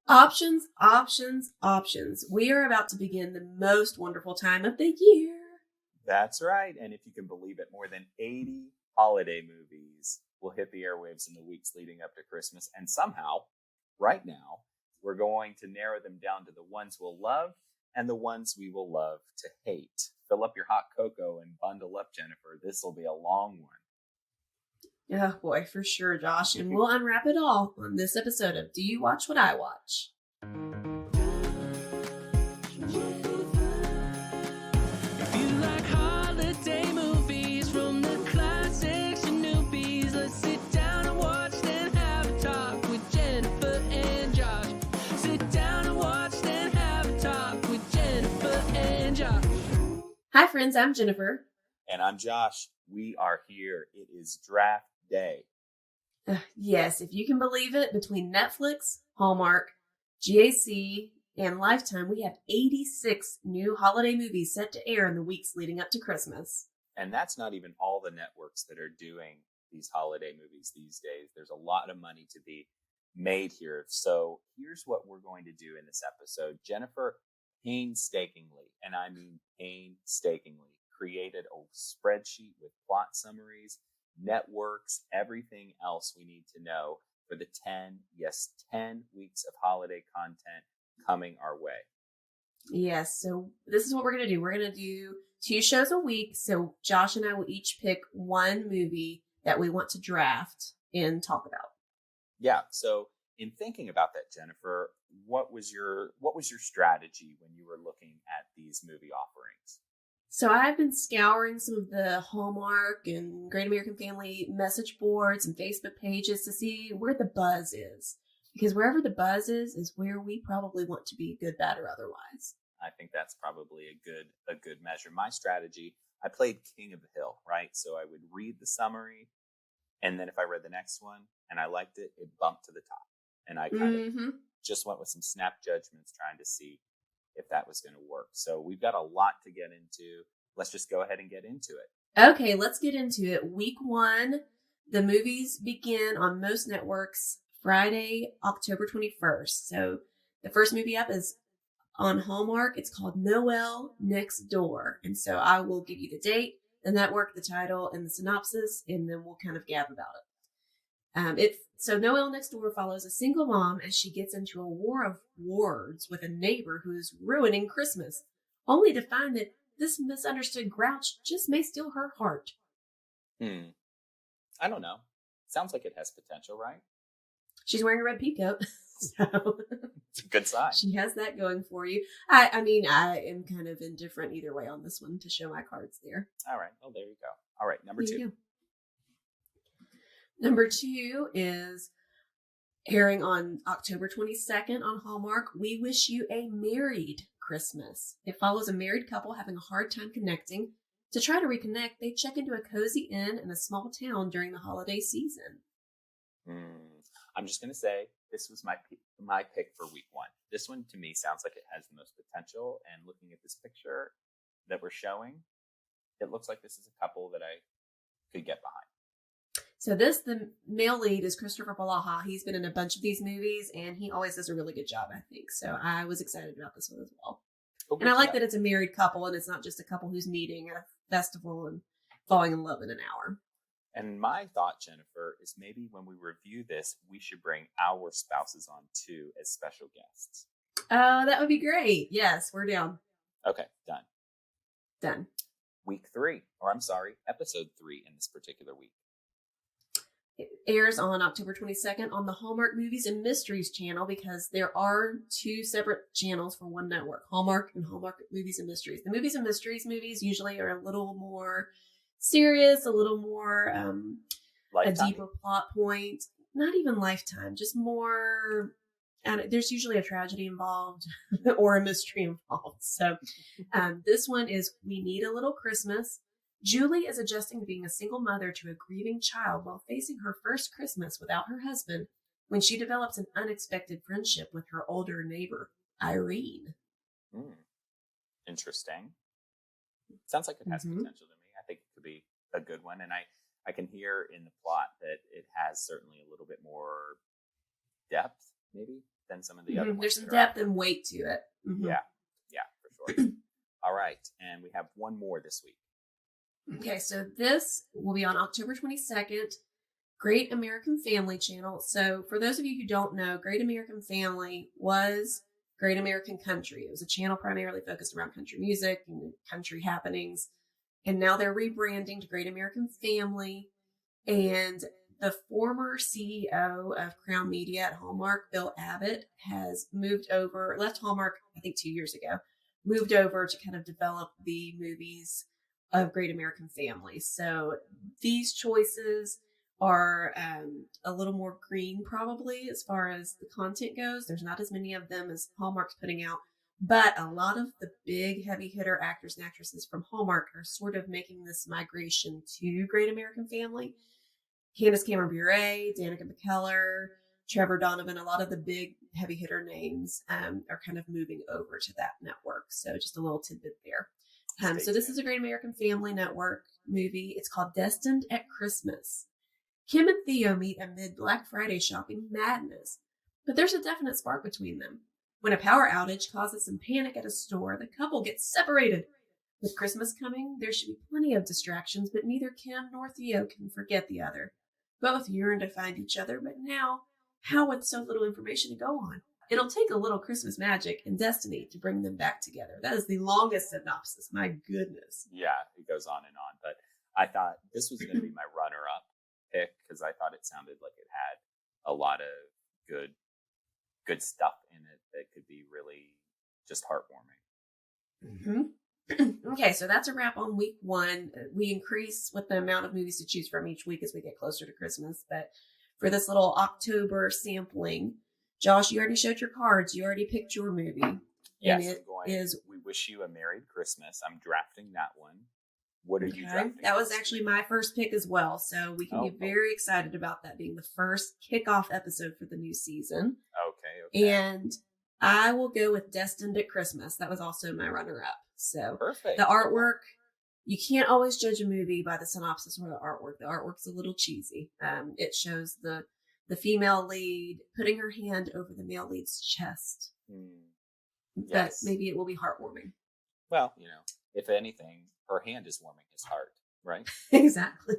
Options, options, options. We are about to begin the most wonderful time of the year. That's right. And if you can believe it, more than 80 holiday movies will hit the airwaves in the weeks leading up to Christmas. And somehow, right now, we're going to narrow them down to the ones we'll love and the ones we will love to hate. Fill up your hot cocoa and bundle up, Jennifer. This will be a long one. Oh boy, for sure, Josh. And we'll unwrap it all on this episode of Do You Watch What I Watch? If you like holiday movies from the classics to newbies, let's sit down and watch then have a talk with Jennifer and Josh. Sit down and watch then have a talk with Jennifer and Josh. Hi friends, I'm Jennifer. And I'm Josh. We are here. It is draft day. Yes, if you can believe it, between Netflix, Hallmark, GAC, and Lifetime, we have 86 new holiday movies set to air in the weeks leading up to Christmas. And that's not even all the networks that are doing these holiday movies these days. There's a lot of money to be made here. So here's what we're going to do in this episode. Jennifer painstakingly, and I mean painstakingly, created a spreadsheet with plot summaries, networks, everything else we need to know for the 10 weeks of holiday content coming our way. Yes, so this is what we're going to do. We're going to do 2 shows a week. So Josh and I will each pick one movie that we want to draft and talk about. Yeah, so in thinking about that, Jennifer, what was your strategy when you were looking at these movie offerings? So I've been scouring some of the Hallmark and Great American Family message boards and Facebook pages to see where the buzz is. Because wherever the buzz is where we probably want to be, good, bad, or otherwise. I think that's probably a good measure. My strategy, I played King of the Hill, right? So I would read the summary, and then if I read the next one and I liked it, it bumped to the top. And I kind of just went with some snap judgments trying to see if that was going to work. So we've got a lot to get into. Let's just go ahead and get into it. Okay, let's get into it. Week 1, the movies begin on most networks Friday, October 21st. So the first movie up is on Hallmark. It's called Noel Next Door. And so I will give you the date, the network, the title, and the synopsis, and then we'll kind of gab about it. So Noel Next Door follows a single mom as she gets into a war of words with a neighbor who is ruining Christmas, only to find that this misunderstood grouch just may steal her heart. I don't know. Sounds like it has potential, right? She's wearing a red peacoat, so it's a good sign. She has that going for you. I mean, I am kind of indifferent either way on this one to show my cards there. All right. Well, there you go. All right, number 2. Number 2 is airing on October 22nd on Hallmark. We Wish You a Married Christmas. It follows a married couple having a hard time connecting. To try to reconnect, they check into a cozy inn in a small town during the holiday season. I'm just going to say this was my pick for week 1. This one to me sounds like it has the most potential. And looking at this picture that we're showing, it looks like this is a couple that I could get behind. So the male lead is Christopher Palaha. He's been in a bunch of these movies, and he always does a really good job, I think. So I was excited about this one as well. And I like that it's a married couple, and it's not just a couple who's meeting at a festival and falling in love in an hour. And my thought, Jennifer, is maybe when we review this, we should bring our spouses on too as special guests. That would be great. Yes, we're down. Okay, done. Week 3, episode 3 in this particular week. It airs on October 22nd on the Hallmark Movies and Mysteries channel because there are 2 separate channels for one network, Hallmark and Hallmark Movies and Mysteries. The Movies and Mysteries movies usually are a little more serious, a little more a deeper plot point. Not even Lifetime, just more. There's usually a tragedy involved or a mystery involved. So this one is We Need a Little Christmas. Julie is adjusting to being a single mother to a grieving child while facing her first Christmas without her husband when she develops an unexpected friendship with her older neighbor, Irene. Interesting. Sounds like it has potential to me. I think it could be a good one. And I can hear in the plot that it has certainly a little bit more depth, maybe, than some of the other ones. There's some depth and weight to it. Yeah, for sure. All right, and we have one more this week. Okay, so this will be on October 22nd, Great American Family Channel. So for those of you who don't know, Great American Family was Great American Country. It was a channel primarily focused around country music and country happenings. And now they're rebranding to Great American Family. And the former CEO of Crown Media at Hallmark, Bill Abbott, has left Hallmark, I think 2 years ago, moved over to kind of develop the movies of Great American Family. So these choices are a little more green probably as far as the content goes. There's not as many of them as Hallmark's putting out, but a lot of the big heavy hitter actors and actresses from Hallmark are sort of making this migration to Great American Family. Candace Cameron Bure, Danica McKellar, Trevor Donovan, a lot of the big heavy hitter names are kind of moving over to that network. So just a little tidbit there. So this is a Great American Family Network movie. It's called Destined at Christmas. Kim and Theo meet amid Black Friday shopping madness, but there's a definite spark between them. When a power outage causes some panic at a store, the couple gets separated. With Christmas coming, there should be plenty of distractions, but neither Kim nor Theo can forget the other. Both yearn to find each other, but now, how with so little information to go on? It'll take a little Christmas magic and destiny to bring them back together. That is the longest synopsis. My goodness. Yeah, it goes on and on. But I thought this was going to be my runner-up pick because I thought it sounded like it had a lot of good stuff in it that could be really just heartwarming. Okay, so that's a wrap on week 1. We increase with the amount of movies to choose from each week as we get closer to Christmas. But for this little October sampling, Josh, you already showed your cards. You already picked your movie. Yes, We Wish You a Merry Christmas. I'm drafting that one. What are you drafting? That was actually my first pick as well. So we can be very excited about that being the first kickoff episode for the new season. Okay. And I will go with Destined at Christmas. That was also my runner-up. So perfect. The artwork, you can't always judge a movie by the synopsis or the artwork. The artwork's a little cheesy. It shows the female lead putting her hand over the male lead's chest. Yes. But maybe it will be heartwarming. Well, if anything, her hand is warming his heart, right? Exactly.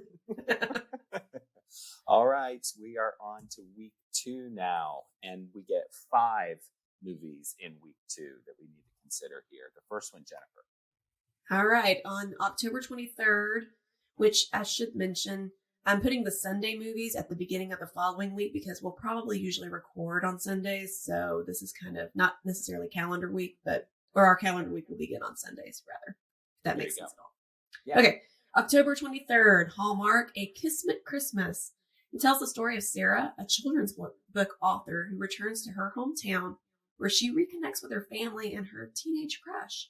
All right, we are on to week 2 now, and we get 5 movies in week 2 that we need to consider here. The first one, Jennifer. All right, on October 23rd, which I should mention, I'm putting the Sunday movies at the beginning of the following week because we'll probably usually record on Sundays. So this is kind of not necessarily calendar week, or our calendar week will begin on Sundays rather. If that makes sense at all. Yeah. Okay. October 23rd, Hallmark, A Kismet Christmas. It tells the story of Sarah, a children's book author who returns to her hometown where she reconnects with her family and her teenage crush.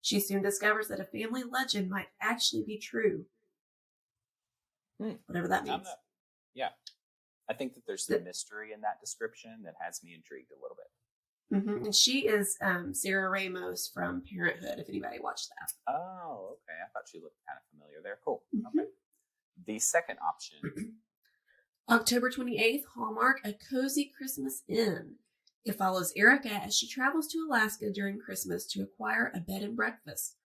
She soon discovers that a family legend might actually be true. Whatever that means. Yeah. I think that there's some mystery in that description that has me intrigued a little bit. And she is Sarah Ramos from Parenthood, if anybody watched that. Oh, okay. I thought she looked kind of familiar there. Cool. Okay. The second option. October 28th, Hallmark, A Cozy Christmas Inn. It follows Erica as she travels to Alaska during Christmas to acquire a bed and breakfast,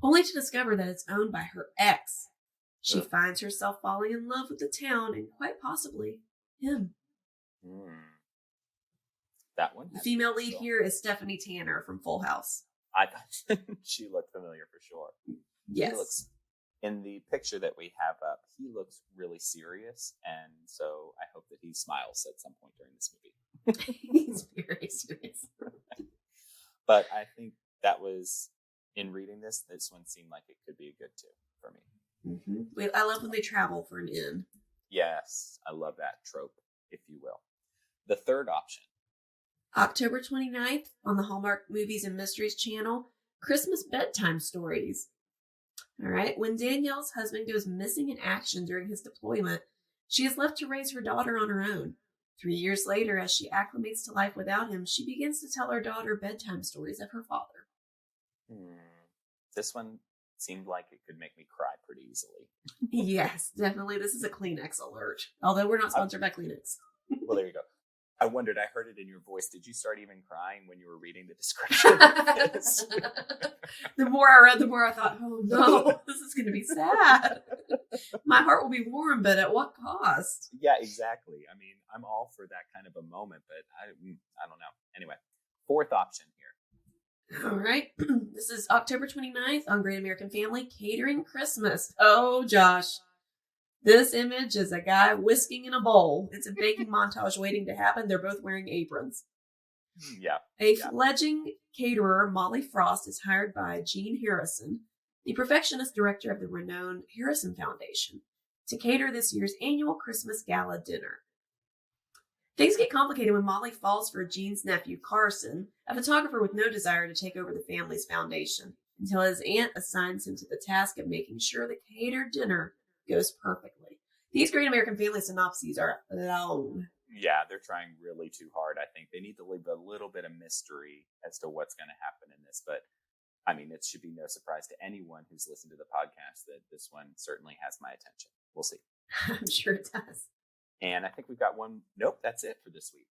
only to discover that it's owned by her ex. She finds herself falling in love with the town and quite possibly him. That one. The female lead here is Stephanie Tanner from Full House. I thought she looked familiar for sure. Yes. In the picture that we have up, he looks really serious, and so I hope that he smiles at some point during this movie. He's very serious. But I think that was, in reading this one seemed like it could be a good 2 for me. I love when they travel for an inn. Yes, I love that trope, if you will. The third option. October 29th on the Hallmark Movies and Mysteries channel, Christmas Bedtime Stories. All right. When Danielle's husband goes missing in action during his deployment, she is left to raise her daughter on her own. 3 years later, as she acclimates to life without him, she begins to tell her daughter bedtime stories of her father. This one seemed like it could make me cry pretty easily. Yes, definitely. This is a Kleenex alert. Although we're not sponsored by Kleenex. Well, there you go. I wondered, I heard it in your voice. Did you start even crying when you were reading the description? The more I read, the more I thought, oh no, this is going to be sad. My heart will be warm, but at what cost? Yeah, exactly. I mean, I'm all for that kind of a moment, but I don't know. Anyway, fourth option here. All right. This is October 29th on Great American Family, Catering Christmas. Oh, Josh. This image is a guy whisking in a bowl. It's a baking montage waiting to happen. They're both wearing aprons. Yeah. A fledgling caterer, Molly Frost, is hired by Gene Harrison, the perfectionist director of the renowned Harrison Foundation, to cater this year's annual Christmas gala dinner. Things get complicated when Molly falls for Gene's nephew, Carson, a photographer with no desire to take over the family's foundation, until his aunt assigns him to the task of making sure the catered dinner goes perfectly. These Great American Family synopses are long. Yeah, they're trying really too hard. I think they need to leave a little bit of mystery as to what's going to happen in this. But, I mean, it should be no surprise to anyone who's listened to the podcast that this one certainly has my attention. We'll see. I'm sure it does. And I think we've got one. Nope, that's it for this week.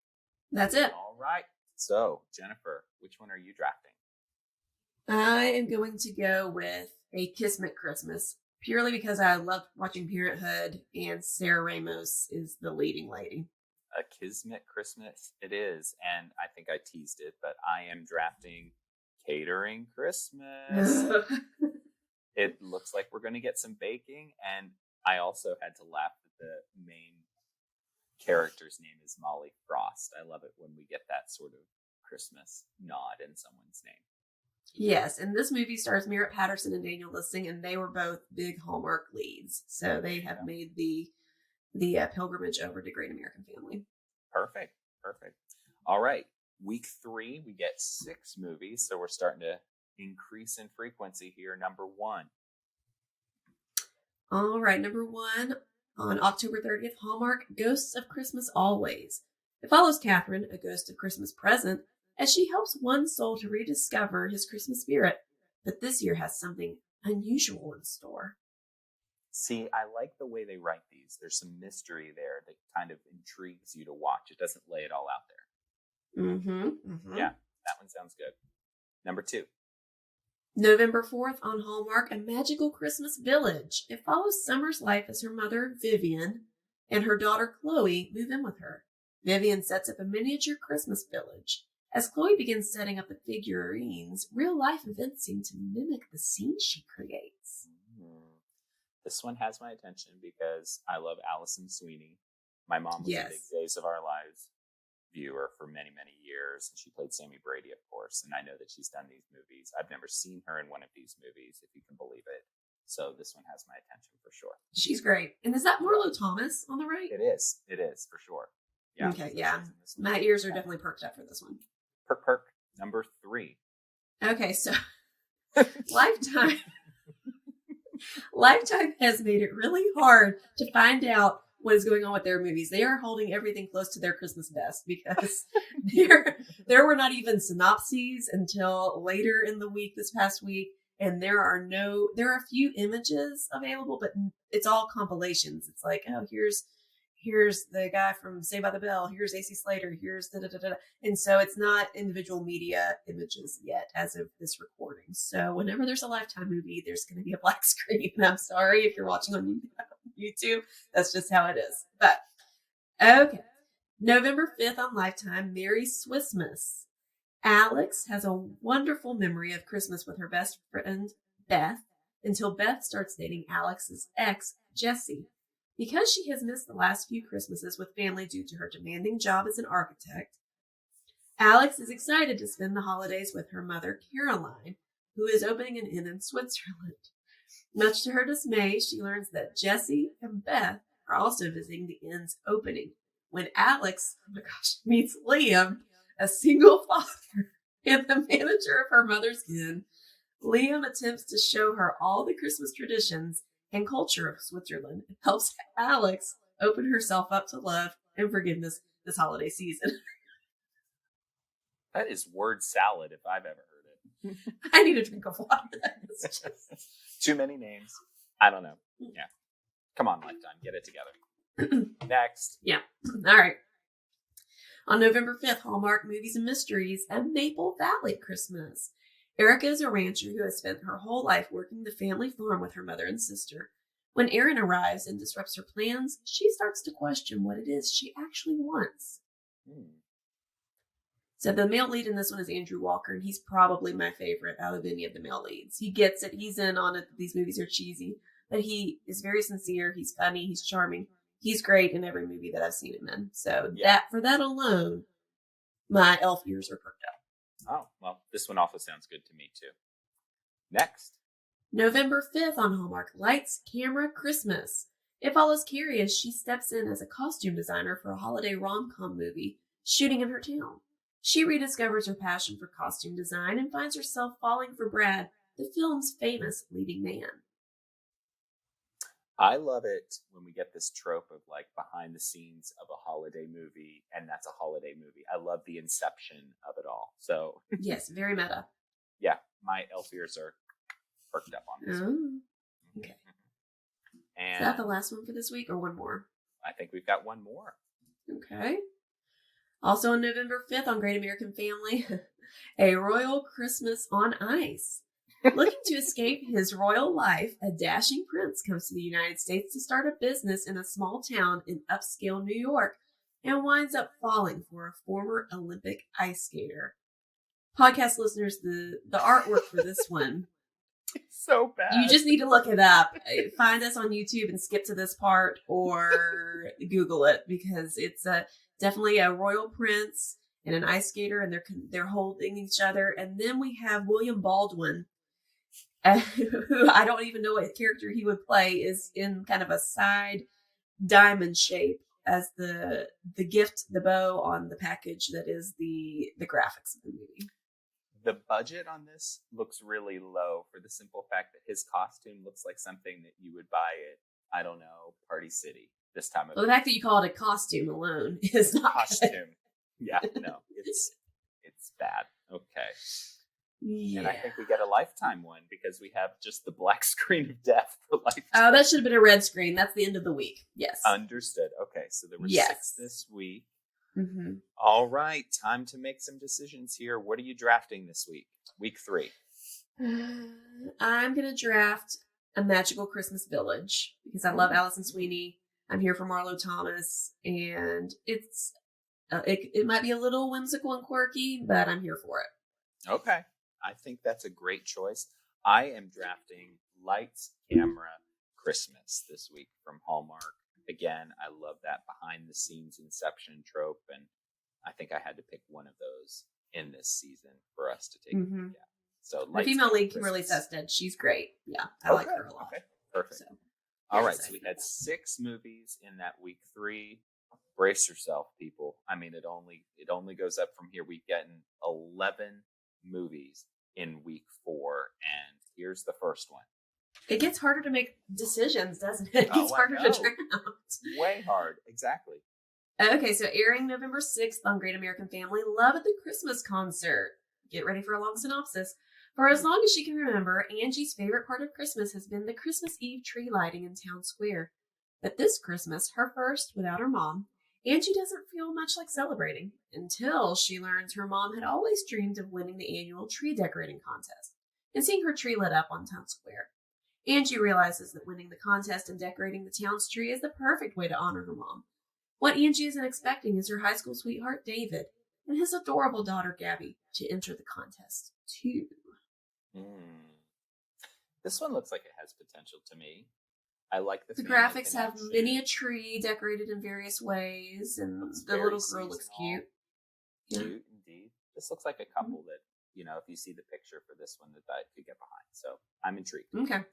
That's it. All right. So, Jennifer, which one are you drafting? I am going to go with A Kismet Christmas, purely because I loved watching Parenthood, and Sarah Ramos is the leading lady. A Kismet Christmas it is, and I think I teased it, but I am drafting Catering Christmas. It looks like we're going to get some baking, and I also had to laugh that the main character's name is Molly Frost. I love it when we get that sort of Christmas nod in someone's name. Yes, and this movie stars Merritt Patterson and Daniel Listing, and they were both big Hallmark leads, so they have made the pilgrimage over to Great American Family. Perfect. All right, week 3 we get 6 movies, so we're starting to increase in frequency here. Number 1. All right, number 1 on October 30th, Hallmark, Ghosts of Christmas Always. It follows Catherine, a ghost of Christmas present, as she helps one soul to rediscover his Christmas spirit, but this year has something unusual in store. See, I like the way they write these. There's some mystery there that kind of intrigues you to watch. It doesn't lay it all out there. Yeah, that one sounds good. Number 2. November 4th on Hallmark, A Magical Christmas Village. It follows Summer's life as her mother, Vivian, and her daughter, Chloe, move in with her. Vivian sets up a miniature Christmas village. As Chloe begins setting up the figurines, real-life events seem to mimic the scenes she creates. This one has my attention because I love Alison Sweeney. My mom was a big Days of Our Lives viewer for many, many years, and she played Sammy Brady, of course, and I know that she's done these movies. I've never seen her in one of these movies, if you can believe it. So this one has my attention for sure. She's great. And is that Marlo Thomas on the right? It is, for sure. Yeah. Okay, yeah. My ears are definitely perked up for this one. Perk. Number 3. Okay, so Lifetime has made it really hard to find out what is going on with their movies. They are holding everything close to their Christmas vest because there were not even synopses until later in the week this past week. And there are a few images available, but it's all compilations. It's like, oh, here's the guy from Saved by the Bell. Here's AC Slater. Here's da-da-da-da. And so it's not individual media images yet as of this recording. So whenever there's a Lifetime movie, there's going to be a black screen. And I'm sorry if you're watching on YouTube. That's just how it is. But, okay. November 5th on Lifetime, Merry Swissmas. Alex has a wonderful memory of Christmas with her best friend, Beth, until Beth starts dating Alex's ex, Jesse. Because she has missed the last few Christmases with family due to her demanding job as an architect, Alex is excited to spend the holidays with her mother, Caroline, who is opening an inn in Switzerland. Much to her dismay, she learns that Jesse and Beth are also visiting the inn's opening. When Alex, meets Liam, a single father and the manager of her mother's inn, Liam attempts to show her all the Christmas traditions and culture of Switzerland. It helps Alex open herself up to love and forgiveness this holiday season. That is word salad if I've ever heard it. I need a drink of water. Too many names. I don't know. Yeah. Come on, Lifetime. Get it together. Next. Yeah. All right. On November 5th, Hallmark Movies and Mysteries, A Maple Valley Christmas. Erica is a rancher who has spent her whole life working the family farm with her mother and sister. When Erin arrives and disrupts her plans, she starts to question what it is she actually wants. So the male lead in this one is Andrew Walker, and he's probably my favorite out of any of the male leads. He gets it. He's in on it. These movies are cheesy, but he is very sincere. He's funny. He's charming. He's great in every movie that I've seen him in. So for that alone, my elf ears are perked up. Oh, well, this one also sounds good to me, too. Next. November 5th on Hallmark, Lights, Camera, Christmas. It follows Carrie as she steps in as a costume designer for a holiday rom-com movie shooting in her town. She rediscovers her passion for costume design and finds herself falling for Brad, the film's famous leading man. I love it when we get this trope of like behind the scenes of a holiday movie, and that's a holiday movie. I love the inception of it all. So yes, very meta. Yeah, my elf ears are perked up on this. Okay. And is that the last one for this week or one more? I think we've got one more. Okay. Also on November 5th on Great American Family, A Royal Christmas on Ice. Looking to escape his royal life, a dashing prince comes to the United States to start a business in a small town in upscale New York and winds up falling for a former Olympic ice skater. Podcast listeners, the artwork for this one. It's so bad. You just need to look it up. Find us on YouTube and skip to this part or Google it because it's definitely a royal prince and an ice skater and they're holding each other. And then we have William Baldwin, who I don't even know what character he would play, is in kind of a side diamond shape as the gift, the bow on the package that is the graphics of the movie. The budget on this looks really low for the simple fact that his costume looks like something that you would buy at, I don't know, Party City this time of year. The fact that you call it a costume alone is not costume. Good. Yeah, no, it's bad. Okay. Yeah. And I think we get a Lifetime one because we have just the black screen of death for Lifetime. Oh, that should have been a red screen. That's the end of the week. Yes. Understood. Okay, so there were 6 this week. Mm-hmm. All right, time to make some decisions here. What are you drafting this week? Week 3. I'm going to draft A Magical Christmas Village because I love Allison Sweeney. I'm here for Marlo Thomas, and it's it might be a little whimsical and quirky, but I'm here for it. Okay. I think that's a great choice. I am drafting Lights, Camera, Christmas this week from Hallmark. Again, I love that behind-the-scenes Inception trope, and I think I had to pick one of those in this season for us to take. Mm-hmm. Yeah. So the female lead, Kimberly Sested, she's great. Yeah, I like her a lot. Okay, perfect. So, all right, so we had 6 movies in that week 3. Brace yourself, people. I mean, it only goes up from here. We've gotten 11 movies in week 4, and here's the first one. It gets harder to make decisions, doesn't it? It gets harder to draft. Way hard, exactly. Okay, so airing November 6th on Great American Family, Love at the Christmas Concert. Get ready for a long synopsis. For as long as she can remember, Angie's favorite part of Christmas has been the Christmas Eve tree lighting in town square. But this Christmas, her first without her mom, Angie doesn't feel much like celebrating until she learns her mom had always dreamed of winning the annual tree decorating contest and seeing her tree lit up on town square. Angie realizes that winning the contest and decorating the town's tree is the perfect way to honor her mom. What Angie isn't expecting is her high school sweetheart, David, and his adorable daughter, Gabby, to enter the contest, too. This one looks like it has potential to me. I like the graphics have many a tree decorated in various ways, and the little girl looks cute. Cute, indeed. This looks like a couple that, if you see the picture for this one, that I could get behind. So I'm intrigued. Okay.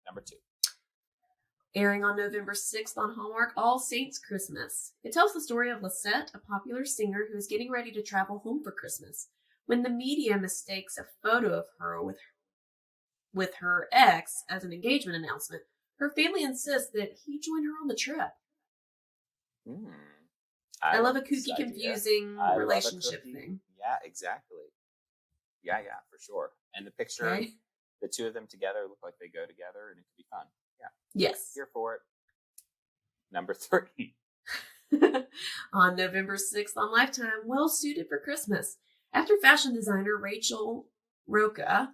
Number 2. Airing on November 6th on Hallmark, All Saints Christmas. It tells the story of Lisette, a popular singer who is getting ready to travel home for Christmas, when the media mistakes a photo of her with her ex as an engagement announcement. Her family insists that he join her on the trip. I love a kooky, confusing relationship thing. Yeah, exactly. Yeah, for sure. And the picture of the two of them together look like they go together, and it could be fun. Yeah. Yes. Here for it. Number 3. On November 6th on Lifetime, Well Suited for Christmas. After fashion designer Rachel Roca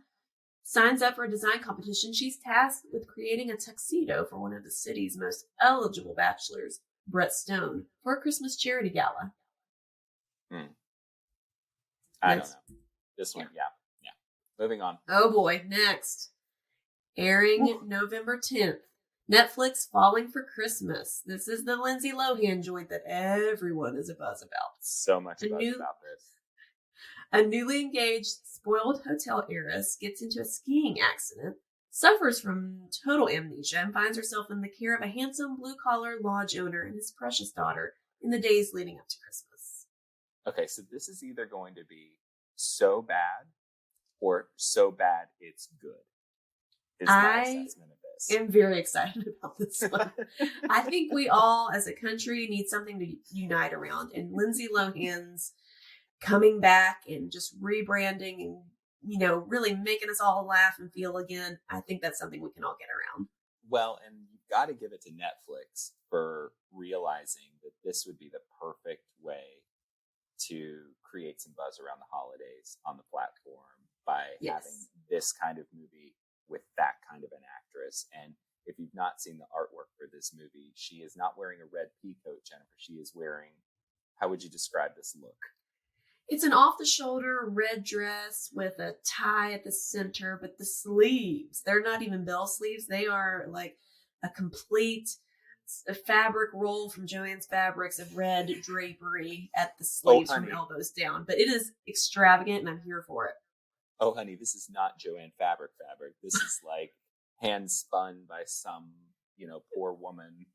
signs up for a design competition, she's tasked with creating a tuxedo for one of the city's most eligible bachelors, Brett Stone, for a Christmas charity gala. I don't know. This one, yeah. Moving on. Oh boy, next. Airing November 10th. Netflix Falling for Christmas. This is the Lindsay Lohan joint that everyone is a buzz about. So much buzz about this. A newly engaged, spoiled hotel heiress gets into a skiing accident, suffers from total amnesia, and finds herself in the care of a handsome blue-collar lodge owner and his precious daughter in the days leading up to Christmas. Okay, so this is either going to be so bad or so bad it's good. Is my assessment of this. I'm very excited about this one. I think we all, as a country, need something to unite around. And Lindsay Lohan's coming back and just rebranding and, you know, really making us all laugh and feel again. I think that's something we can all get around. Well, and you've got to give it to Netflix for realizing that this would be the perfect way to create some buzz around the holidays on the platform by having this kind of movie with that kind of an actress. And if you've not seen the artwork for this movie, she is not wearing a red pea coat, Jennifer. She is wearing, how would you describe this look? It's an off-the-shoulder red dress with a tie at the center, but the sleeves, they're not even bell sleeves. They are like a complete fabric roll from Joann's Fabrics of red drapery at the sleeves from elbows down. But it is extravagant, and I'm here for it. Oh, honey, this is not Joann fabric. This is like hand spun by some, you know, poor woman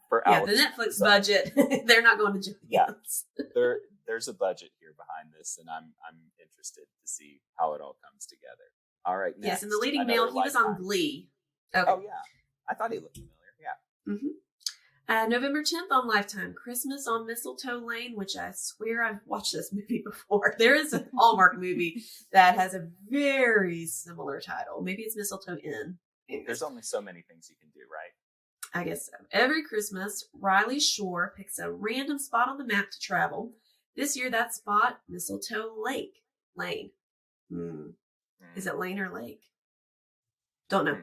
for hours. The Netflix budget. They're not going to Joann's. Yeah, there's a budget here behind this, and I'm interested to see how it all comes together. All right, next. Yes, and the leading male, he was on Glee. Okay. Oh yeah, I thought he looked familiar. Yeah. Mm-hmm. November 10th on Lifetime, Christmas on Mistletoe Lane, which I swear I've watched this movie before. There is a Hallmark movie that has a very similar title. Maybe it's Mistletoe Inn. There's only so many things you can do, right? I guess so. Every Christmas, Riley Shore picks a random spot on the map to travel. This year, that spot, Mistletoe Lane. Is it Lane or Lake? Don't know.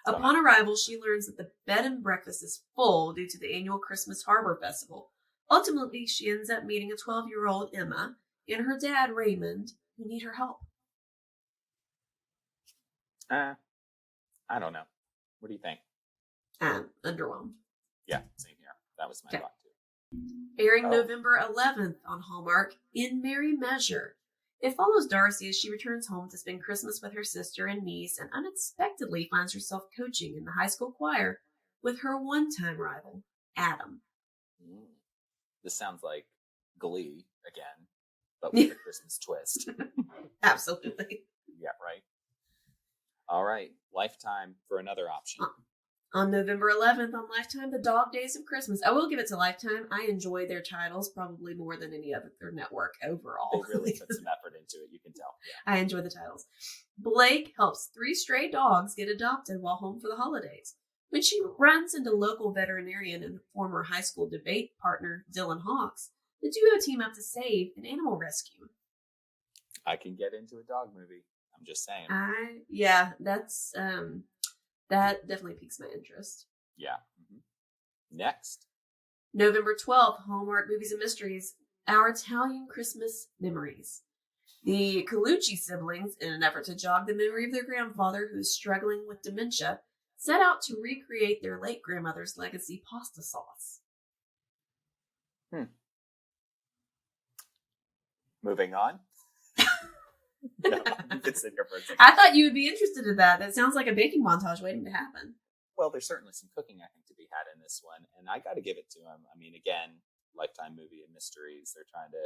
Upon arrival, she learns that the bed and breakfast is full due to the annual Christmas Harbor Festival. Ultimately, she ends up meeting a 12-year-old Emma and her dad, Raymond, who need her help. I don't know. What do you think? Underwhelmed. Yeah, same here. That was my thought too. Airing November 11th on Hallmark, In Merry Measure. It follows Darcy as she returns home to spend Christmas with her sister and niece and unexpectedly finds herself coaching in the high school choir with her one-time rival, Adam. This sounds like Glee again, but with a Christmas twist. Absolutely. Yeah, right. All right, Lifetime for another option. On November 11th on Lifetime, The Dog Days of Christmas. I will give it to Lifetime. I enjoy their titles probably more than any other network overall. They really put some effort into it, you can tell. Yeah. I enjoy the titles. Blake helps 3 stray dogs get adopted while home for the holidays. When she runs into local veterinarian and former high school debate partner Dylan Hawks, the duo team up to save an animal rescue. I can get into a dog movie. I'm just saying. That's that definitely piques my interest. Yeah. Mm-hmm. Next. November 12th, Hallmark Movies and Mysteries, Our Italian Christmas Memories. The Colucci siblings, in an effort to jog the memory of their grandfather who is struggling with dementia, set out to recreate their late grandmother's legacy pasta sauce. Moving on. No, you could sit here for a second. I thought you would be interested in that. That sounds like a baking montage waiting to happen. Well, there's certainly some cooking, I think, to be had in this one. And I got to give it to him. I mean, again, Lifetime Movie and Mysteries. They're trying to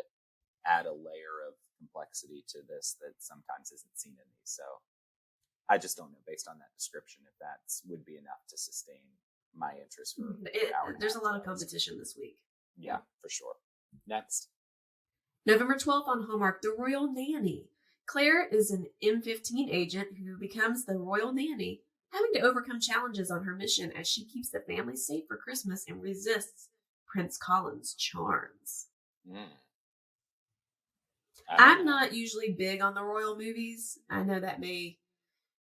add a layer of complexity to this that sometimes isn't seen in these. So I just don't know, based on that description, if that would be enough to sustain my interest for there's a lot of competition this week. Yeah, for sure. Next. November 12th on Hallmark, The Royal Nanny. Claire is an M15 agent who becomes the royal nanny, having to overcome challenges on her mission as she keeps the family safe for Christmas and resists Prince Colin's charms. Mm. I'm not usually big on the royal movies. I know that may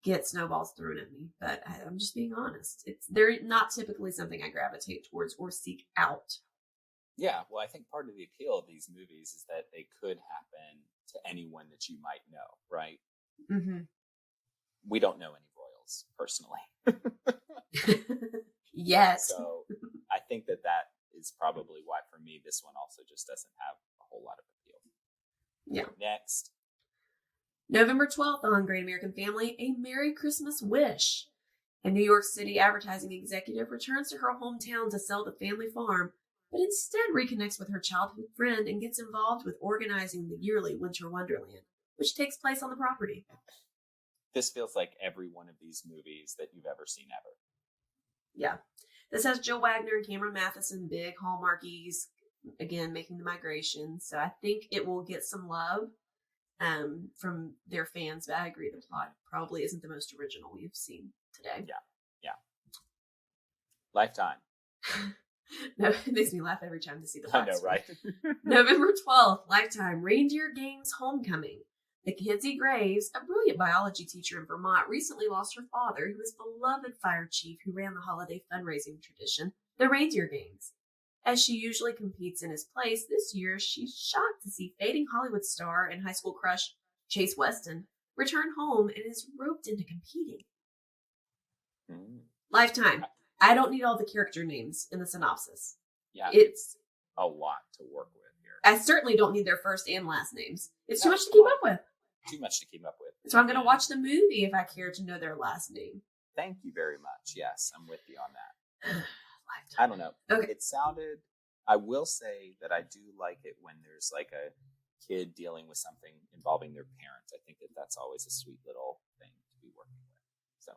get snowballs thrown at me, but I'm just being honest. They're not typically something I gravitate towards or seek out. Yeah, well, I think part of the appeal of these movies is that they could happen to anyone that you might know, right? Mm-hmm. We don't know any royals personally. Yes. So I think that is probably why, for me, this one also just doesn't have a whole lot of appeal. Yeah. Next. November 12th on Great American Family, A Merry Christmas Wish. A New York City advertising executive returns to her hometown to sell the family farm, but instead reconnects with her childhood friend and gets involved with organizing the yearly Winter Wonderland, which takes place on the property. This feels like every one of these movies that you've ever seen ever. Yeah. This has Jill Wagner and Cameron Matheson, big Hallmarkies, again, making the migration. So I think it will get some love from their fans, but I agree the plot probably isn't the most original we've seen today. Yeah. Lifetime. No, it makes me laugh every time to see the box. I know, right? November 12th, Lifetime, Reindeer Games Homecoming. Mackenzie Graves, a brilliant biology teacher in Vermont, recently lost her father, who was beloved fire chief who ran the holiday fundraising tradition, the Reindeer Games. As she usually competes in his place, this year she's shocked to see fading Hollywood star and high school crush Chase Weston return home and is roped into competing. Lifetime. I don't need all the character names in the synopsis. Yeah, it's a lot to work with here. I certainly don't need their first and last names. It's too much to keep up with. Too much to keep up with. So I'm going to watch the movie if I care to know their last name. Thank you very much. Yes, I'm with you on that. Lifetime. I don't know. Okay. It sounded, I will say that I do like it when there's like a kid dealing with something involving their parents. I think that's always a sweet little thing to be working with. So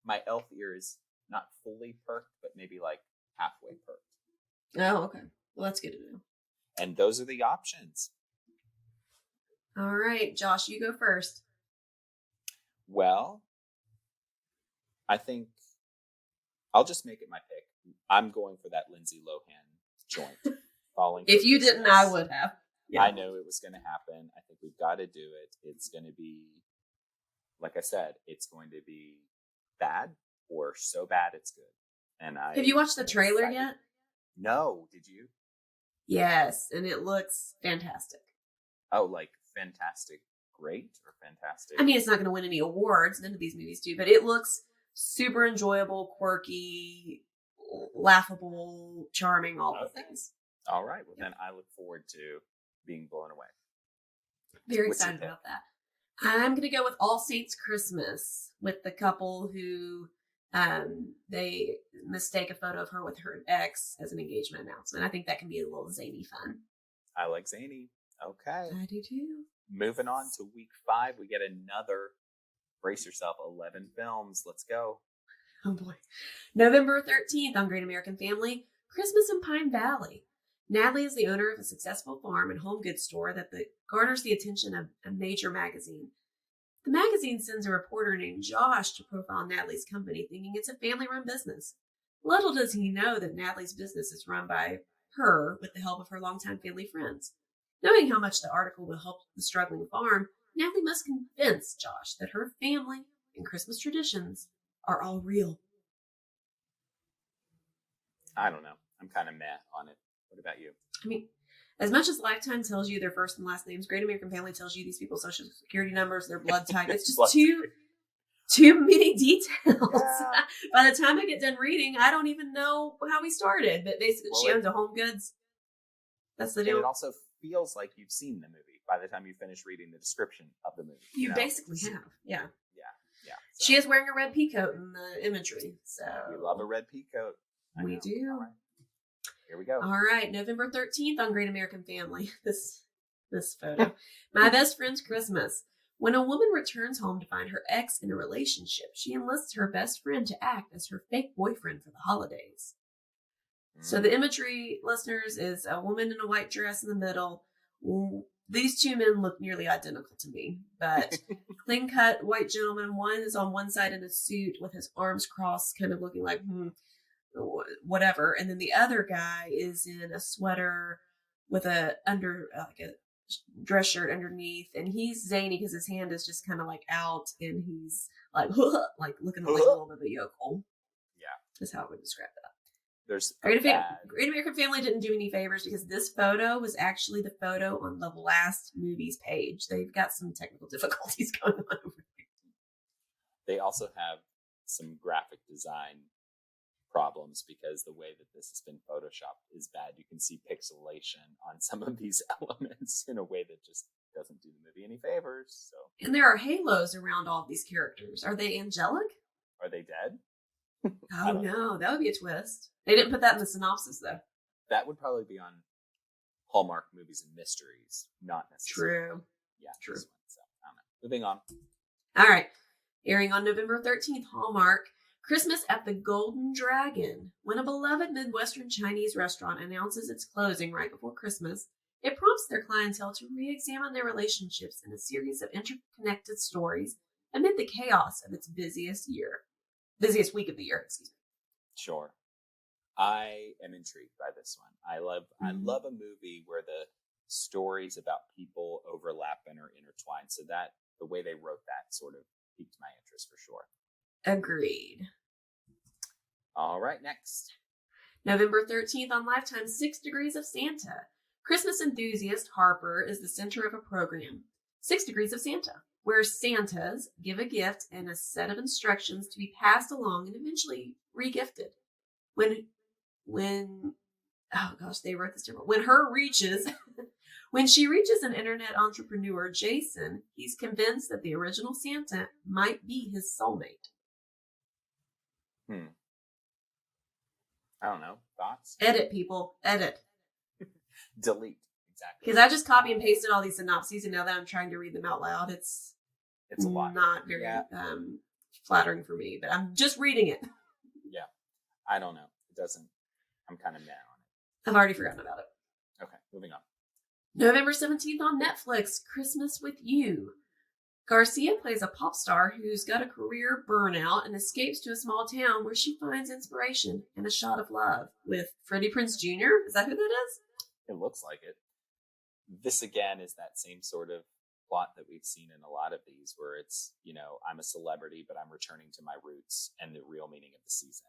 my elf ear is not fully perked, but maybe like halfway perked. Oh, okay. Well, that's good to know. And those are the options. All right, Josh, you go first. Well, I think I'll just make it my pick. I'm going for that Lindsay Lohan joint. Falling. If you didn't, I would have. Yeah. I know it was going to happen. I think we've got to do it. It's going to be, like I said, it's going to be bad or so bad it's good. And have you watched the trailer yet? No. Did you? Yes, and it looks fantastic. Oh, like fantastic, great, or fantastic? I mean, it's not going to win any awards. None of these movies do, but it looks super enjoyable, quirky, laughable, charming, all the things. All right. Well, then I look forward to being blown away. Very excited about that. I'm going to go with All Saints Christmas with the couple who they mistake a photo of her with her ex as an engagement announcement. I think that can be a little zany fun. I like zany. Okay. I do too. Moving on to week 5, we get another, brace yourself, 11 films. Let's go. Oh boy. November 13th on Great American Family, Christmas in Pine Valley. Natalie is the owner of a successful farm and home goods store that garners the attention of a major magazine. The magazine sends a reporter named Josh to profile Natalie's company, thinking it's a family-run business. Little does he know that Natalie's business is run by her with the help of her longtime family friends. Knowing how much the article will help the struggling farm, Natalie must convince Josh that her family and Christmas traditions are all real. I don't know. I'm kind of meh on it. What about you? I mean, as much as Lifetime tells you their first and last names, Great American Family tells you these people's social security numbers, their blood type. It's just too many details. Yeah. By the time I get done reading, I don't even know how we started. But basically, she owns a home goods. That's the deal. And it also feels like you've seen the movie by the time you finish reading the description of the movie. You basically have. Yeah. Yeah. So. She is wearing a red peacoat in the imagery. So we love a red peacoat. We do. All right. Here we go. All right. November 13th on Great American Family. This photo. My Best Friend's Christmas. When a woman returns home to find her ex in a relationship, she enlists her best friend to act as her fake boyfriend for the holidays. So the imagery, listeners, is a woman in a white dress in the middle. These two men look nearly identical to me, but clean-cut white gentleman. One is on one side in a suit with his arms crossed, kind of looking like, whatever. And then the other guy is in a sweater with a dress shirt underneath, and he's zany because his hand is just kind of like out, and he's like like looking like a little bit of a yokel. Yeah, that's how I would describe that. There's Great American Family didn't do any favors because this photo was actually the photo on the last movie's page. They've got some technical difficulties going on over there. They also have some graphic design problems because the way that this has been photoshopped is bad. You can see pixelation on some of these elements in a way that just doesn't do the movie any favors. So, and there are halos around all of these characters. Are they angelic? Are they dead? Oh no, that would be a twist. They didn't put that in the synopsis though. That would probably be on Hallmark Movies and Mysteries, not necessarily. True. Yeah, true. So, I don't know. Moving on. All right. Airing on November 13th, Hallmark, Christmas at the Golden Dragon. When a beloved Midwestern Chinese restaurant announces its closing right before Christmas, it prompts their clientele to re-examine their relationships in a series of interconnected stories amid the chaos of its busiest week of the year, excuse me. Sure. I am intrigued by this one. I love a movie where the stories about people overlap and are intertwined. So that the way they wrote that sort of piqued my interest for sure. Agreed. All right, next. November 13th on Lifetime, 6 Degrees of Santa. Christmas enthusiast Harper is the center of a program, 6 Degrees of Santa, where Santas give a gift and a set of instructions to be passed along and eventually regifted. When she reaches an internet entrepreneur, Jason, he's convinced that the original Santa might be his soulmate. I don't know. Thoughts? Edit, people. Edit. Delete. Exactly. Because I just copy and pasted all these synopses, and now that I'm trying to read them out loud, it's a lot. Not very flattering for me, but I'm just reading it. Yeah. I don't know. It doesn't. I'm kind of mad on it. I've already forgotten about it. Okay, moving on. November 17th on Netflix, Christmas with You. Garcia plays a pop star who's got a career burnout and escapes to a small town where she finds inspiration and a shot of love with Freddie Prinze Jr. Is that who that is? It looks like it. This again is that same sort of plot that we've seen in a lot of these where it's, I'm a celebrity, but I'm returning to my roots and the real meaning of the season.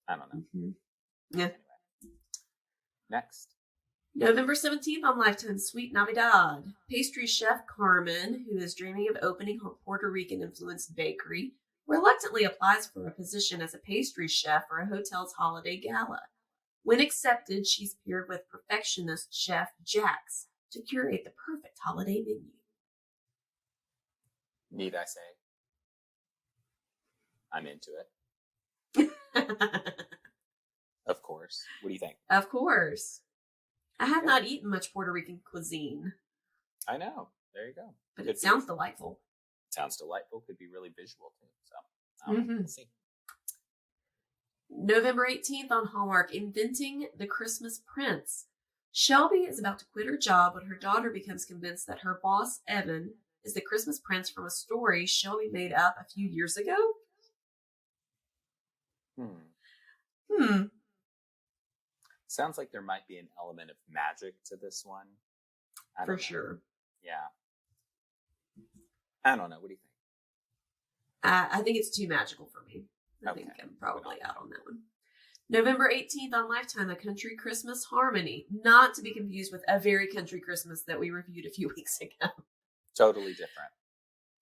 I don't know. Mm-hmm. Yeah. Anyway. Next. November 17th on Lifetime, Sweet Navidad. Pastry chef Carmen, who is dreaming of opening her Puerto Rican-influenced bakery, reluctantly applies for a position as a pastry chef for a hotel's holiday gala. When accepted, she's paired with perfectionist chef Jax to curate the perfect holiday menu. Need I say? I'm into it. Of course. What do you think? Of course. I have not eaten much Puerto Rican cuisine. I know. There you go. But it sounds delightful. Sounds delightful. Could be really visual too. So, we'll see. November 18th on Hallmark, Inventing the Christmas Prince. Shelby is about to quit her job when her daughter becomes convinced that her boss, Evan, is the Christmas Prince from a story Shelby made up a few years ago. Sounds like there might be an element of magic to this one. For sure. Yeah. I don't know. What do you think? I think it's too magical for me. I think I'm probably out on that one. November 18th on Lifetime, A Country Christmas Harmony. Not to be confused with A Very Country Christmas that we reviewed a few weeks ago. Totally different.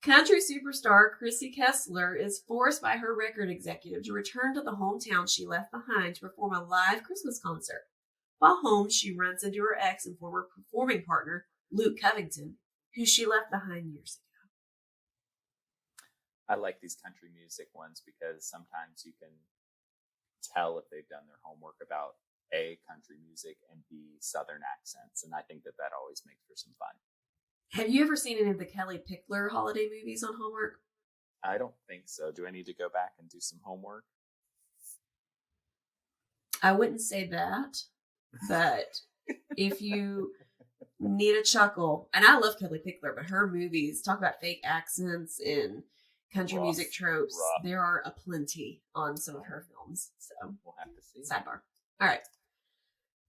Country superstar Chrissy Kessler is forced by her record executive to return to the hometown she left behind to perform a live Christmas concert. While home, she runs into her ex and former performing partner, Luke Covington, who she left behind years ago. I like these country music ones because sometimes you can tell if they've done their homework about A, country music, and B, Southern accents. And I think that always makes for some fun. Have you ever seen any of the Kelly Pickler holiday movies on Hallmark? I don't think so. Do I need to go back and do some homework? I wouldn't say that, but if you need a chuckle, and I love Kelly Pickler, but her movies talk about fake accents and country Rough, music tropes. rough. There are aplenty on some of her films. So We'll have to see. sidebar. All right.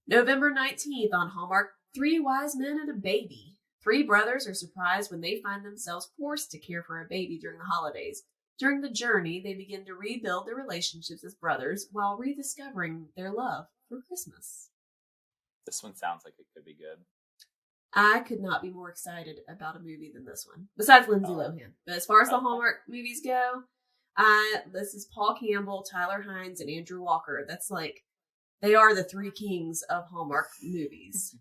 November 19th on Hallmark, 3 Wise Men and a Baby. 3 brothers are surprised when they find themselves forced to care for a baby during the holidays. During the journey, they begin to rebuild their relationships as brothers while rediscovering their love for Christmas. This one sounds like it could be good. I could not be more excited about a movie than this one, besides Lindsay Oh. Lohan. But as far as the Okay. Hallmark movies go, this is Paul Campbell, Tyler Hines, and Andrew Walker. That's like, they are the 3 kings of Hallmark movies.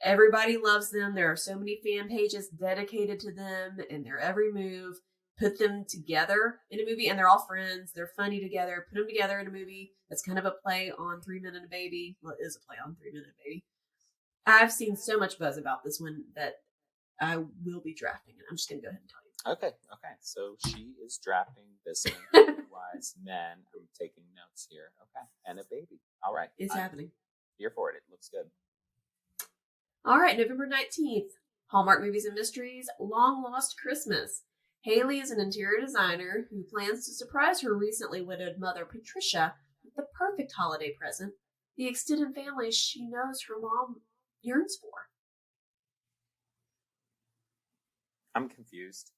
Everybody loves them. There are so many fan pages dedicated to them and their every move. Put them together in a movie, and they're all friends. They're funny together. Put them together in a movie that's kind of a play on 3 Men and a Baby. Well, it is a play on 3 Men and a Baby. I've seen so much buzz about this one that I will be drafting it. I'm just going to go ahead and tell you. Okay. So she is drafting this one. Wise Men. I'm taking notes here. Okay. And a baby. All right. It's I'm happening. here for it. It looks good. All right, November 19th, Hallmark Movies and Mysteries, Long Lost Christmas. Haley is an interior designer who plans to surprise her recently widowed mother, Patricia, with the perfect holiday present, the extended family she knows her mom yearns for. I'm confused.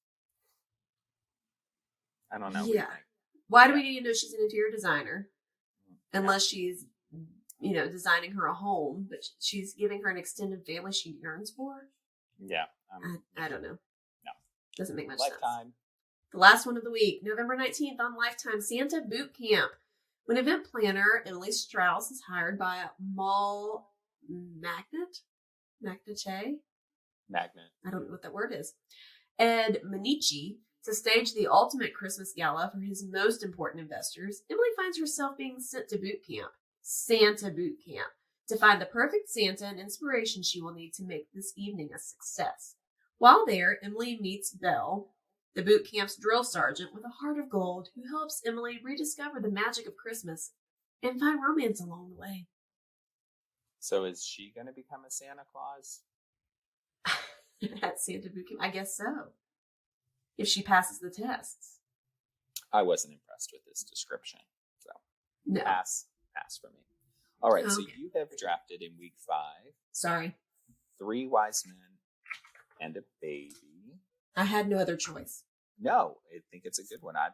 I don't know. What do you Yeah. think? Why do we need to know she's an interior designer? Unless she's, designing her a home, but she's giving her an extended family she yearns for? Yeah. I don't know. No. Doesn't make much sense. Lifetime. The last one of the week, November 19th on Lifetime, Santa Boot Camp. When event planner Emily Strauss is hired by Mall Magnet? Magnet. I don't know what that word is. Ed Manici to stage the ultimate Christmas gala for his most important investors, Emily finds herself being sent to boot camp, Santa Boot Camp, to find the perfect Santa and inspiration she will need to make this evening a success. While there, Emily meets Belle, the boot camp's drill sergeant with a heart of gold, who helps Emily rediscover the magic of Christmas and find romance along the way. So is she going to become a Santa Claus? At Santa Boot Camp, I guess so. If she passes the tests. I wasn't impressed with this description. So No. pass for me. All right. So Okay. you have drafted in week 5, Sorry. 3 Wise Men and a Baby. I had no other choice. No, I think it's a good one. I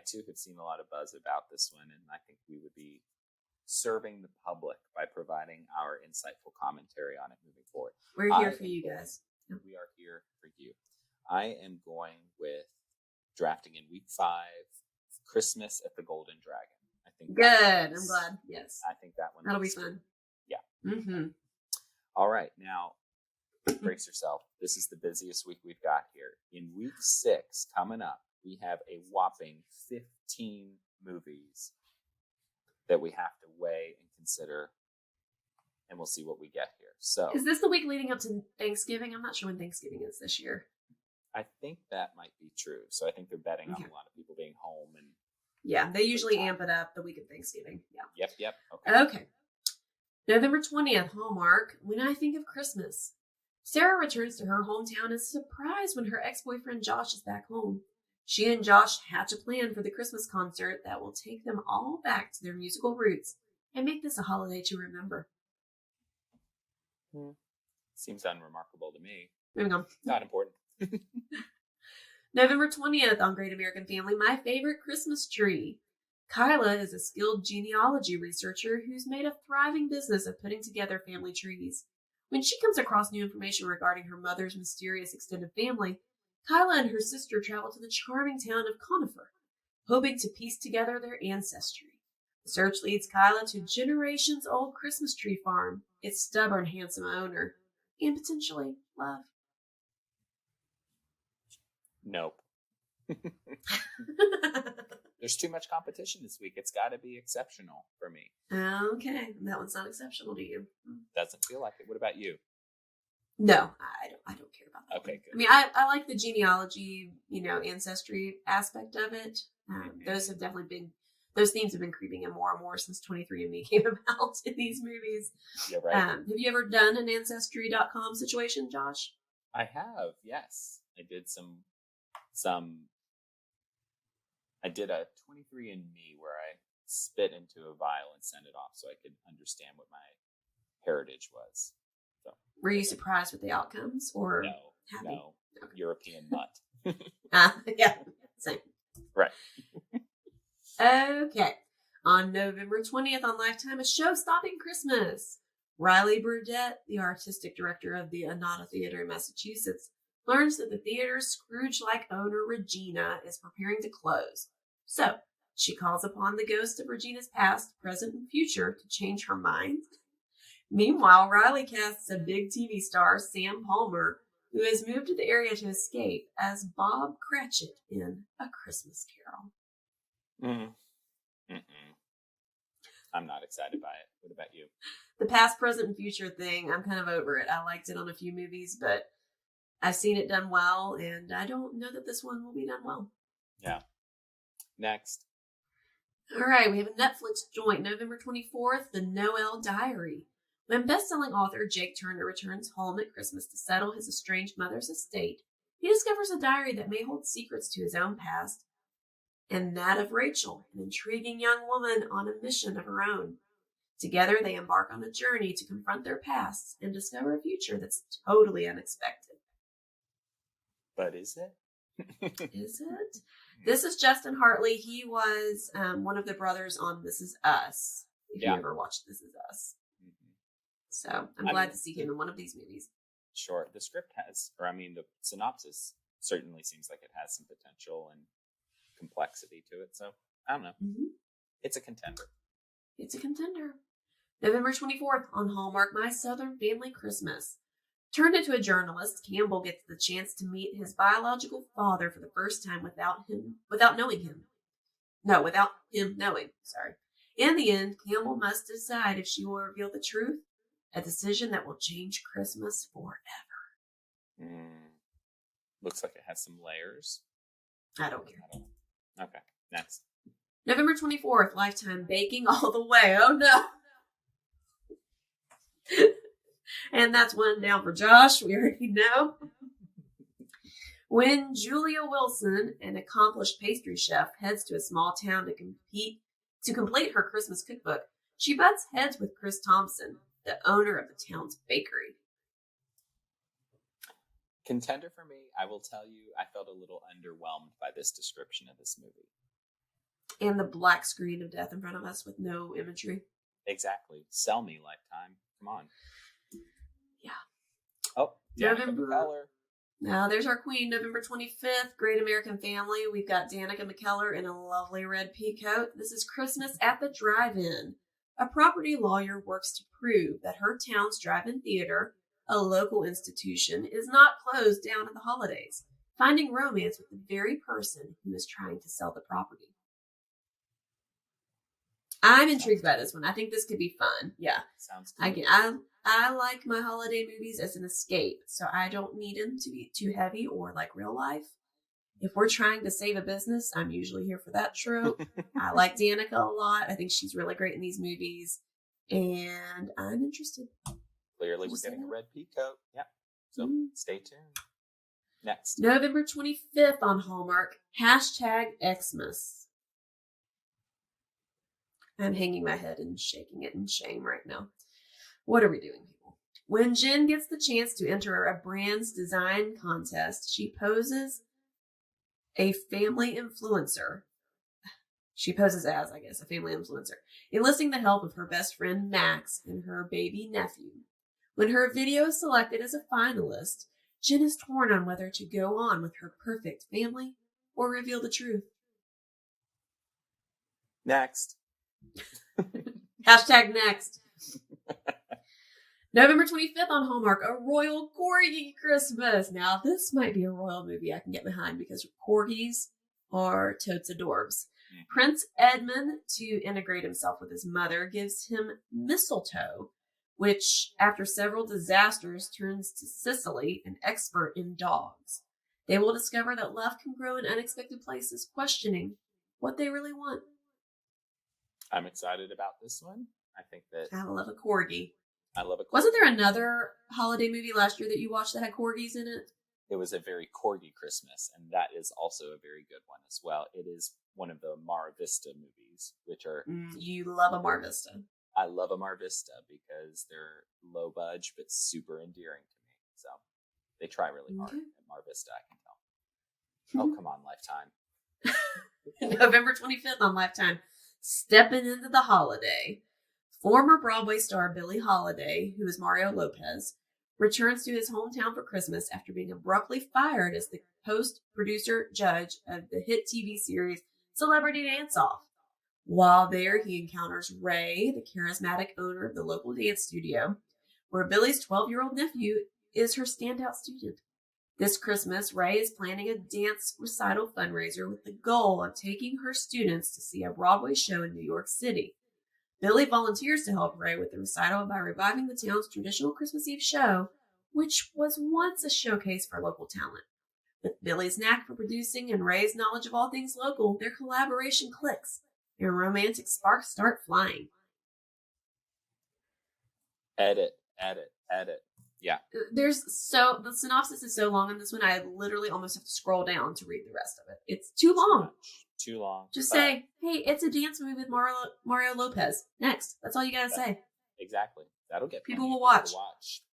too have seen a lot of buzz about this one, and I think we would be serving the public by providing our insightful commentary on it moving forward. We're here for you guys. We are here for you. I am going with drafting in week 5, Christmas at the Golden Dragon. I think Good. that I'm one's- glad. Yes. I think that one That'll be looks good. fun. Yeah. Mm-hmm. All right, now brace yourself. This is the busiest week we've got here. In week 6, coming up, we have a whopping 15 movies that we have to weigh and consider, and we'll see what we get here. So Is this the week leading up to Thanksgiving? I'm not sure when Thanksgiving is this year. I think that might be true. So I think they're betting on Okay. a lot of people being home and Yeah, they usually amp it up the week of Thanksgiving. Yeah. yep. Okay. Okay. November 20th, Hallmark, When I Think of Christmas. Sarah returns to her hometown and is surprised when her ex-boyfriend Josh is back home. She and Josh hatch a plan for the Christmas concert that will take them all back to their musical roots and make this a holiday to remember. Seems unremarkable to me. Moving on. Not important. November 20th on Great American Family, My Favorite Christmas Tree. Kyla is a skilled genealogy researcher who's made a thriving business of putting together family trees. When she comes across new information regarding her mother's mysterious extended family, Kyla and her sister travel to the charming town of Conifer, hoping to piece together their ancestry. The search leads Kyla to generations-old Christmas tree farm, its stubborn, handsome owner, and potentially love. Nope. There's too much competition this week. It's got to be exceptional for me. Okay, that one's not exceptional to you. Doesn't feel like it. What about you? No, I don't care about that. Okay, one. good. I mean, I like the genealogy, ancestry aspect of it. Those themes have been creeping in more and more since 23andMe came about in these movies. Yeah, right. Have you ever done an Ancestry.com situation, Josh? I have, yes. I did some I did a 23andMe where I spit into a vial and sent it off so I could understand what my heritage was. So, Were you surprised with the outcomes or happy? No. Okay. European mutt. Yeah, same. Right. Okay. On November 20th on Lifetime, a show-stopping Christmas. Riley Burdett, the artistic director of the Anata Theater in Massachusetts, learns that the theater's Scrooge-like owner, Regina, is preparing to close. So, she calls upon the ghost of Regina's past, present, and future to change her mind. Meanwhile, Riley casts a big TV star, Sam Palmer, who has moved to the area to escape, as Bob Cratchit in A Christmas Carol. I'm not excited by it. What about you? The past, present, and future thing, I'm kind of over it. I liked it on a few movies, but I've seen it done well, and I don't know that this one will be done well. Yeah. Next. All right, we have a Netflix joint, November 24th, The Noel Diary. When best-selling author Jake Turner returns home at Christmas to settle his estranged mother's estate, he discovers a diary that may hold secrets to his own past and that of Rachel, an intriguing young woman on a mission of her own. Together, they embark on a journey to confront their pasts and discover a future that's totally unexpected. But is it? Is it? This is Justin Hartley. He was one of the brothers on This Is Us, if you ever watched This Is Us. So I'm glad to see him in one of these movies. Sure. The script has, the synopsis certainly seems like it has some potential and complexity to it. So I don't know. It's a contender. It's a contender. November 24th on Hallmark, My Southern Family Christmas. Turned into a journalist, Campbell gets the chance to meet his biological father for the first time without him knowing. Sorry. In the end, Campbell must decide if she will reveal the truth, a decision that will change Christmas forever. Looks like it has some layers. I don't care. Okay, next. November 24th, Lifetime, Baking All the Way. Oh no. And that's one down for Josh. We already know. When Julia Wilson, an accomplished pastry chef, heads to a small town to complete her Christmas cookbook, she butts heads with Chris Thompson, the owner of the town's bakery. Contender for me, I will tell you, I felt a little underwhelmed by this description of this movie. And the black screen of death in front of us with no imagery. Exactly. Sell me, Lifetime. Come on. Yeah. Oh, Danica McKellar. Now, there's our queen, November 25th, Great American Family. We've got Danica McKellar in a lovely red peacoat. This is Christmas at the Drive-In. A property lawyer works to prove that her town's drive-in theater, a local institution, is not closed down at the holidays, finding romance with the very person who is trying to sell the property. I'm intrigued by this one. I think this could be fun. Yeah. Sounds good. I like my holiday movies as an escape, so I don't need them to be too heavy or like real life. If we're trying to save a business, I'm usually here for that trope. I like Danica a lot. I think she's really great in these movies, and I'm interested. Clearly, we're getting a red peacoat. Yeah. So stay tuned. Next. November 25th on Hallmark, #Xmas. I'm hanging my head and shaking it in shame right now. What are we doing, people? When Jen gets the chance to enter a brand's design contest, she poses a family influencer. She poses as, I guess, a family influencer, enlisting the help of her best friend Max and her baby nephew. When her video is selected as a finalist, Jen is torn on whether to go on with her perfect family or reveal the truth. Next. #next. November 25th on Hallmark, A Royal Corgi Christmas. Now, this might be a royal movie I can get behind because corgis are totes adorbs. Prince Edmund, to integrate himself with his mother, gives him mistletoe, which, after several disasters, turns to Cicely, an expert in dogs. They will discover that love can grow in unexpected places, questioning what they really want. I'm excited about this one. I think that I love a corgi. I love a corgi. Wasn't there another holiday movie last year that you watched that had corgis in it? It was a very corgi Christmas, and that is also a very good one as well. It is one of the Mar Vista movies, which are You love a Mar Vista. I love a Mar Vista because they're low budge but super endearing to me. So they try really hard at Mar Vista, I can tell. Oh, come on, Lifetime. November 25th on Lifetime. Stepping into the holiday. Former Broadway star Billie Holiday, who is Mario Lopez, returns to his hometown for Christmas after being abruptly fired as the host, producer, judge of the hit TV series Celebrity Dance Off. While there, he encounters Ray, the charismatic owner of the local dance studio, where Billie's 12-year-old nephew is her standout student. This Christmas, Ray is planning a dance recital fundraiser with the goal of taking her students to see a Broadway show in New York City. Billie volunteers to help Ray with the recital by reviving the town's traditional Christmas Eve show, which was once a showcase for local talent. With Billie's knack for producing and Ray's knowledge of all things local, their collaboration clicks, and romantic sparks start flying. Edit. Yeah. The synopsis is so long on this one, I literally almost have to scroll down to read the rest of it. It's too long. Too long. Just say, hey, it's a dance movie with Mario Lopez. Next. That's all you gotta say. Exactly. That'll get people will watch.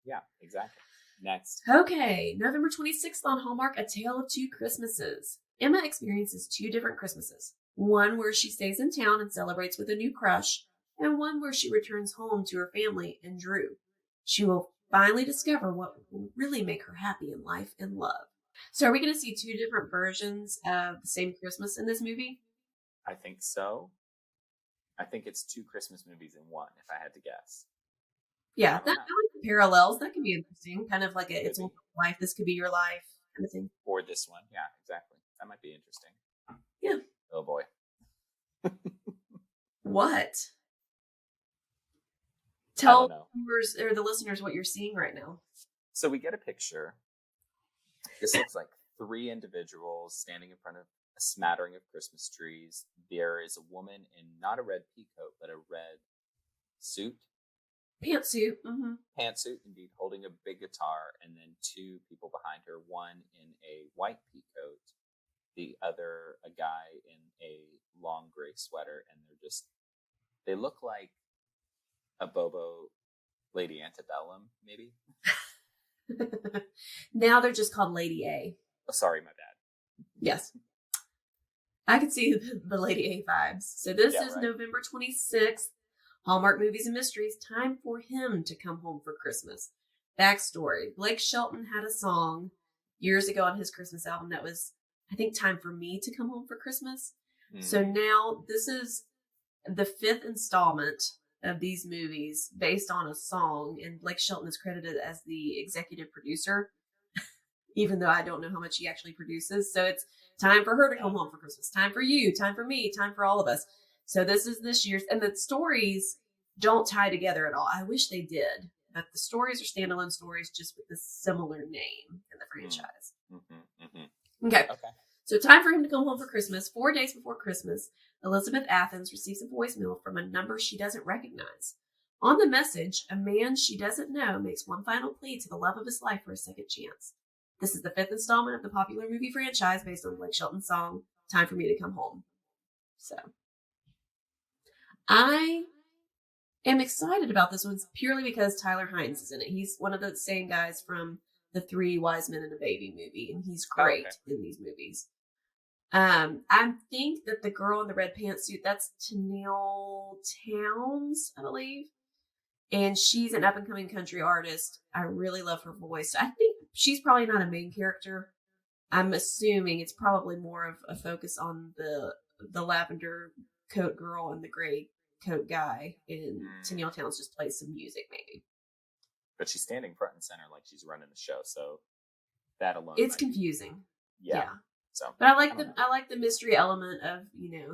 Yeah, exactly. Next. Okay, November 26th on Hallmark, A Tale of Two Christmases. Emma experiences two different Christmases. One where she stays in town and celebrates with a new crush, and one where she returns home to her family and Drew. She will finally discover what will really make her happy in life and love. So are we going to see two different versions of the same Christmas in this movie? I think so. I think it's two Christmas movies in one, if I had to guess. Yeah, I like the parallels. That could be interesting. Kind of like It's Almost Life, This Could Be Your Life kind of thing. Or this one. Yeah, exactly. That might be interesting. Yeah. Oh, boy. What? Tell viewers or the listeners what you're seeing right now. So we get a picture. This looks like three individuals standing in front of a smattering of Christmas trees. There is a woman in not a red peacoat, but a red suit. Pantsuit. Mm-hmm. Pantsuit, indeed, holding a big guitar, and then two people behind her, one in a white peacoat, the other a guy in a long gray sweater, and they look like a Bobo Lady Antebellum, maybe. Now they're just called Lady A. Oh, sorry, my bad. Yes. I could see the Lady A vibes. So this is right. November 26th. Hallmark Movies and Mysteries. Time for him to come home for Christmas. Backstory. Blake Shelton had a song years ago on his Christmas album that was, I think, Time for Me to Come Home for Christmas. So now this is the fifth installment of these movies based on a song, and Blake Shelton is credited as the executive producer, even though I don't know how much he actually produces. So it's time for her to come home for Christmas, time for you, time for me, time for all of us. So this is this year's, and the stories don't tie together at all. I wish they did, but the stories are standalone stories just with a similar name in the franchise. Okay. So time for him to come home for Christmas. 4 days before Christmas, Elizabeth Athens receives a voicemail from a number she doesn't recognize. On the message, a man she doesn't know makes one final plea to the love of his life for a second chance. This is the fifth installment of the popular movie franchise based on Blake Shelton's song, Time for Me to Come Home. So, I am excited about this one purely because Tyler Hynes is in it. He's one of the same guys from the Three Wise Men and a Baby movie, and he's great in these movies. I think that the girl in the red pantsuit, that's Tennille Townes, I believe. And she's an up-and-coming country artist. I really love her voice. I think she's probably not a main character. I'm assuming it's probably more of a focus on the lavender coat girl and the gray coat guy. And Tennille Townes just plays some music, maybe. But she's standing front and center like she's running the show, so that alone. It's confusing. Yeah. So, but I like the mystery element of,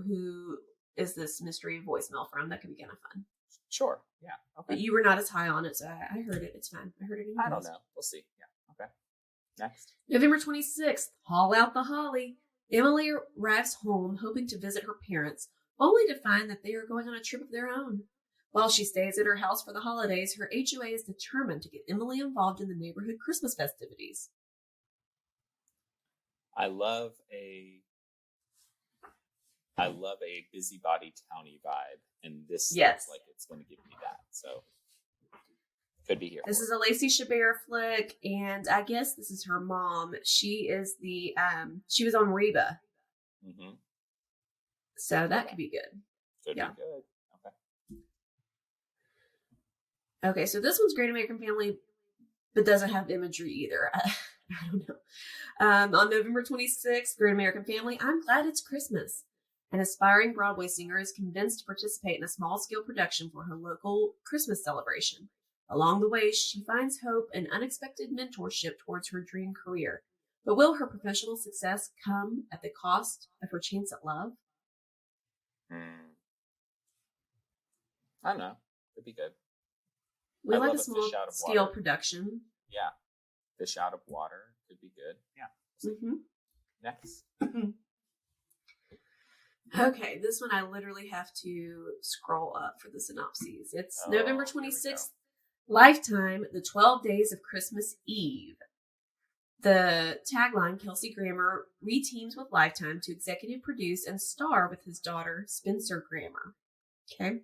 who is this mystery voicemail from? That could be kind of fun. Sure. Yeah. Okay. But you were not as high on it, so I heard it. It's fine. I heard it. I don't know. We'll see. Yeah. Okay. Next. November 26th. Haul out the holly. Emily arrives home hoping to visit her parents, only to find that they are going on a trip of their own. While she stays at her house for the holidays, her HOA is determined to get Emily involved in the neighborhood Christmas festivities. I love a busybody townie vibe, and this Yes. looks like it's going to give me that. So could be here. This is a Lacey Chabert flick, and I guess this is her mom. She is she was on Reba. Mm-hmm. So that could be good. Could Yeah. be good. Okay, so this one's Great American Family, but doesn't have imagery either. I don't know. On November 26th, Great American Family, I'm Glad It's Christmas. An aspiring Broadway singer is convinced to participate in a small-scale production for her local Christmas celebration. Along the way, she finds hope and unexpected mentorship towards her dream career. But will her professional success come at the cost of her chance at love? I don't know. Could be good. We I like love a a small fish out of scale water. production. Yeah. Fish out of water could be good. Yeah. Mm-hmm. Next. Okay, this one I literally have to scroll up for the synopses. It's November 26th, Lifetime, The 12 Days of Christmas Eve. The tagline, Kelsey Grammer reteams with Lifetime to executive produce and star with his daughter, Spencer Grammer. Okay.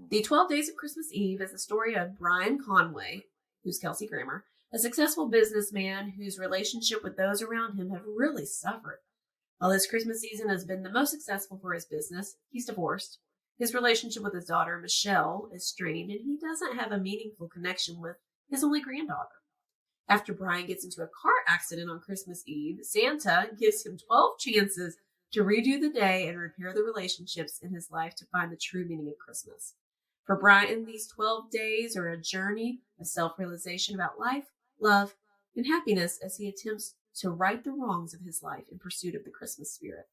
The 12 Days of Christmas Eve is the story of Brian Conway, who's Kelsey Grammer, a successful businessman whose relationship with those around him have really suffered. While this Christmas season has been the most successful for his business, he's divorced. His relationship with his daughter, Michelle, is strained, and he doesn't have a meaningful connection with his only granddaughter. After Brian gets into a car accident on Christmas Eve, Santa gives him 12 chances to redo the day and repair the relationships in his life to find the true meaning of Christmas. For Brian, these 12 days are a journey of self-realization about life, love, and happiness as he attempts to right the wrongs of his life in pursuit of the Christmas spirit.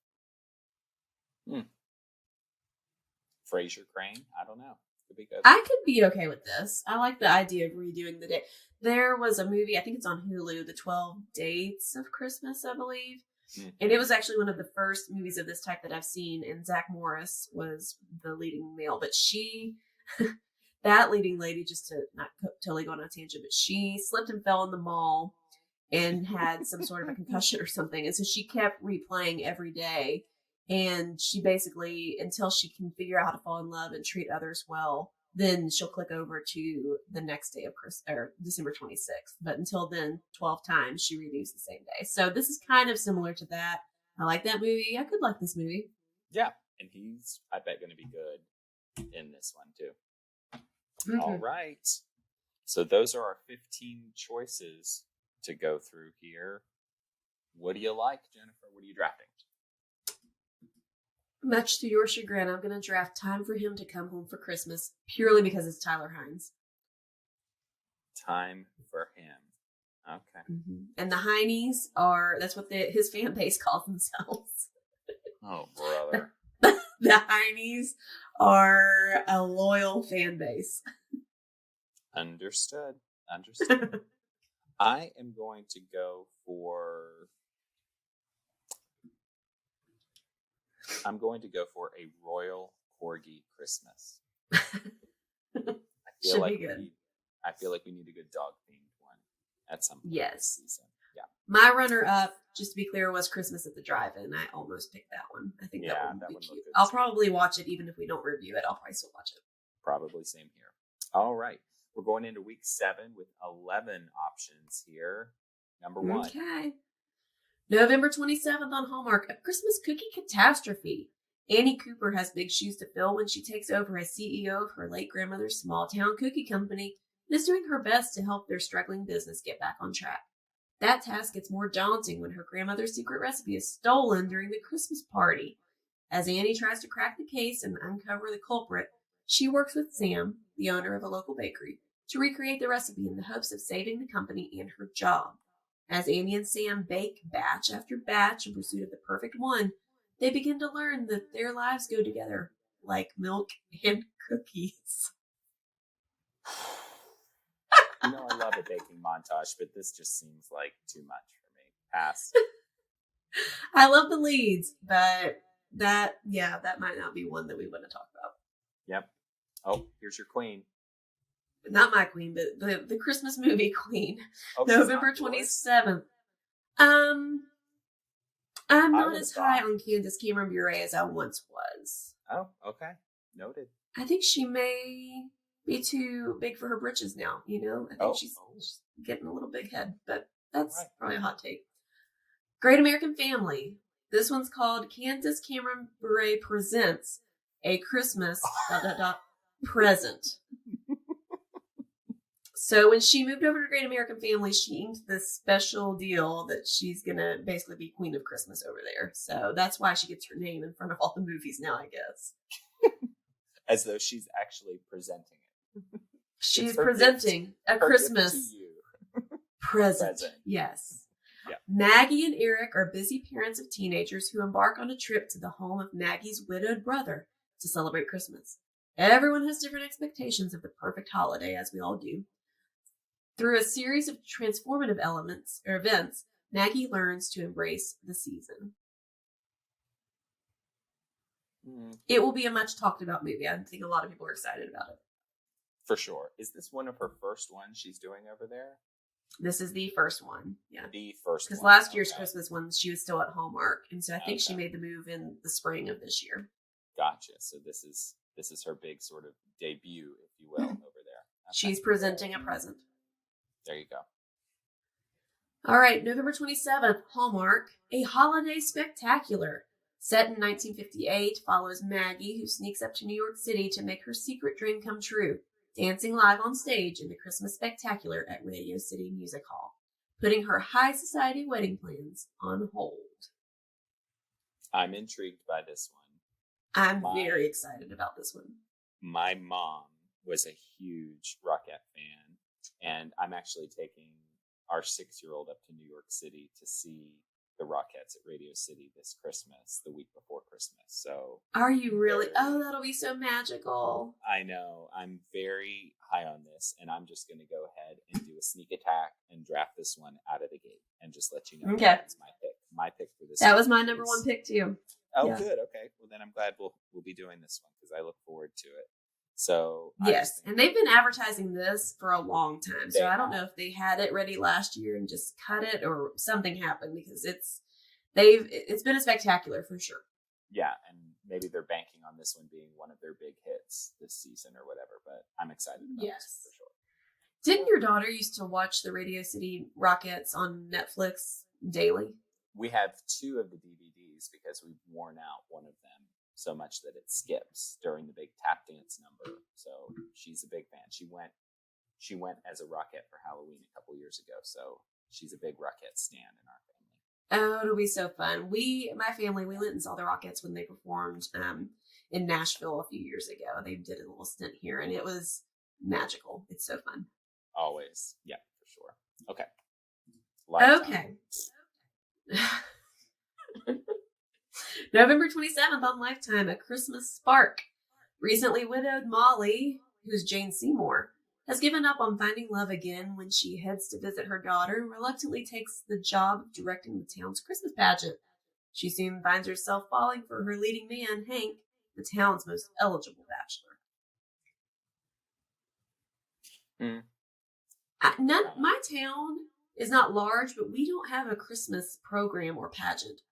Fraser Crane? I don't know. Could be good. I could be okay with this. I like the idea of redoing the day. There was a movie, I think it's on Hulu, The 12 Dates of Christmas, I believe. Mm-hmm. And it was actually one of the first movies of this type that I've seen, and Zach Morris was the leading male. But she, that leading lady, just to not totally go on a tangent, but she slipped and fell in the mall and had some sort of a concussion or something. And so she kept replaying every day. And she basically, until she can figure out how to fall in love and treat others well, then she'll click over to the next day of December 26th. But until then, 12 times she redos the same day. So this is kind of similar to that. I like that movie. I could like this movie. Yeah. And he's, I bet, going to be good in this one too. Mm-hmm. All right. So those are our 15 choices to go through here. What do you like, Jennifer? What are you drafting? Much to your chagrin, I'm going to draft Time for Him to Come Home for Christmas purely because it's Tyler Hines. Time for Him. Okay. Mm-hmm. And the Heinies are, that's what his fan base calls themselves. Oh, brother. The Heinies are a loyal fan base. Understood. I am going to go for a Royal Corgi Christmas. I feel like we need a good dog themed one at some point this season. Yeah. My runner up, just to be clear, was Christmas at the Drive-In. I almost picked that one. I think that one would be cute. I'll probably watch it even if we don't review it. I'll probably still watch it. Probably same here. All right. We're going into week 7 with 11 options here. Number 1. Okay. November 27th on Hallmark, A Christmas Cookie Catastrophe. Annie Cooper has big shoes to fill when she takes over as CEO of her late grandmother's small-town cookie company and is doing her best to help their struggling business get back on track. That task gets more daunting when her grandmother's secret recipe is stolen during the Christmas party. As Annie tries to crack the case and uncover the culprit, she works with Sam, the owner of a local bakery, to recreate the recipe in the hopes of saving the company and her job. As Annie and Sam bake batch after batch in pursuit of the perfect one, they begin to learn that their lives go together like milk and cookies. I love a baking montage, but this just seems like too much for me. Pass. I love the leads, but that might not be one that we want to talk about. Yep. Oh, here's your queen. Not my queen, but the Christmas movie queen. Oh, November 27th. I'm I not would've as high thought. on Candace Cameron Bure as I once was. Oh, okay. Noted. I think she may be too big for her britches now, you know? I think Oh. she's getting a little big head, but that's Right. probably a hot take. Great American Family. This one's called Candace Cameron Bure Presents a Christmas ... present. So when she moved over to Great American Family, she inked this special deal that she's going to basically be Queen of Christmas over there. So that's why she gets her name in front of all the movies now, I guess. As though she's actually presenting it. She's her presenting gift, a her gift Christmas to you. present. Yes. Yeah. Maggie and Eric are busy parents of teenagers who embark on a trip to the home of Maggie's widowed brother to celebrate Christmas. Everyone has different expectations of the perfect holiday, as we all do. Through a series of transformative events, Maggie learns to embrace the season. It will be a much talked about movie. I think a lot of people are excited about it. For sure. Is this one of her first ones she's doing over there? This is the first one. Yeah. The first one. Because last year's Christmas one, she was still at Hallmark. And so I think she Okay. made the move in the spring of this year. Gotcha. So this is her big sort of debut, if you will, over there. Okay. She's presenting a present. There you go. All right, November 27th, Hallmark, A Holiday Spectacular. Set in 1958, follows Maggie, who sneaks up to New York City to make her secret dream come true, dancing live on stage in the Christmas Spectacular at Radio City Music Hall, putting her high society wedding plans on hold. I'm intrigued by this one. I'm very excited about this one. My mom was a huge Rockette fan, and I'm actually taking our 6-year-old up to New York City to see the Rockettes at Radio City this Christmas, the week before Christmas. So, are you really? Oh, that'll be so magical. I know. I'm very high on this, and I'm just going to go ahead and do a sneak attack and draft this one out of the gate, and just let you know that's my pick. My pick for this. That was my number one pick too. Oh, yeah. Good. Okay. Well, then I'm glad we'll be doing this one because I look forward to it. So yes, and they've been advertising this for a long time. So I don't know if they had it ready last year and just cut it or something happened because it's been a spectacular for sure. Yeah, and maybe they're banking on this one being one of their big hits this season or whatever. But I'm excited about this for sure. Didn't your daughter used to watch the Radio City Rockettes on Netflix daily? We have 2 of the DVDs because we've worn out one of them so much that it skips during the big tap dance number. So she's a big fan. She went as a Rockette for Halloween a couple years ago. So she's a big Rockette stan in our family. Oh, it'll be so fun. My family, we went and saw the Rockettes when they performed in Nashville a few years ago. They did a little stint here and it was magical. It's so fun. Always. Yeah, for sure. Okay. Lifetime. Okay. November 27th on Lifetime, A Christmas Spark. Recently widowed Molly, who's Jane Seymour, has given up on finding love again when she heads to visit her daughter and reluctantly takes the job of directing the town's Christmas pageant. She soon finds herself falling for her leading man, Hank, the town's most eligible bachelor. My town is not large, but we don't have a Christmas program or pageant.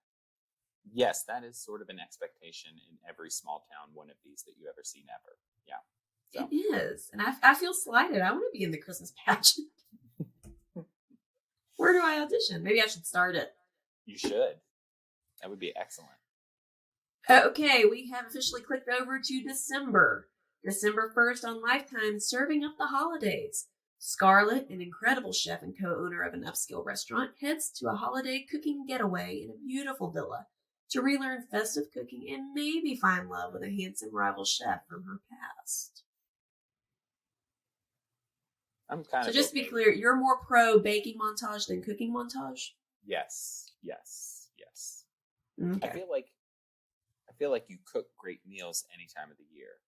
Yes, that is sort of an expectation in every small town, one of these that you ever see never. Yeah. So. It is. And I feel slighted. I want to be in the Christmas pageant. Where do I audition? Maybe I should start it. You should. That would be excellent. Okay, we have officially clicked over to December. December 1st on Lifetime, serving up the holidays. Scarlett, an incredible chef and co-owner of an upscale restaurant, heads to a holiday cooking getaway in a beautiful villa to relearn festive cooking and maybe find love with a handsome rival chef from her past. I'm kind of. So just to be clear, you're more pro baking montage than cooking montage? Yes. Okay. I feel like you cook great meals any time of the year.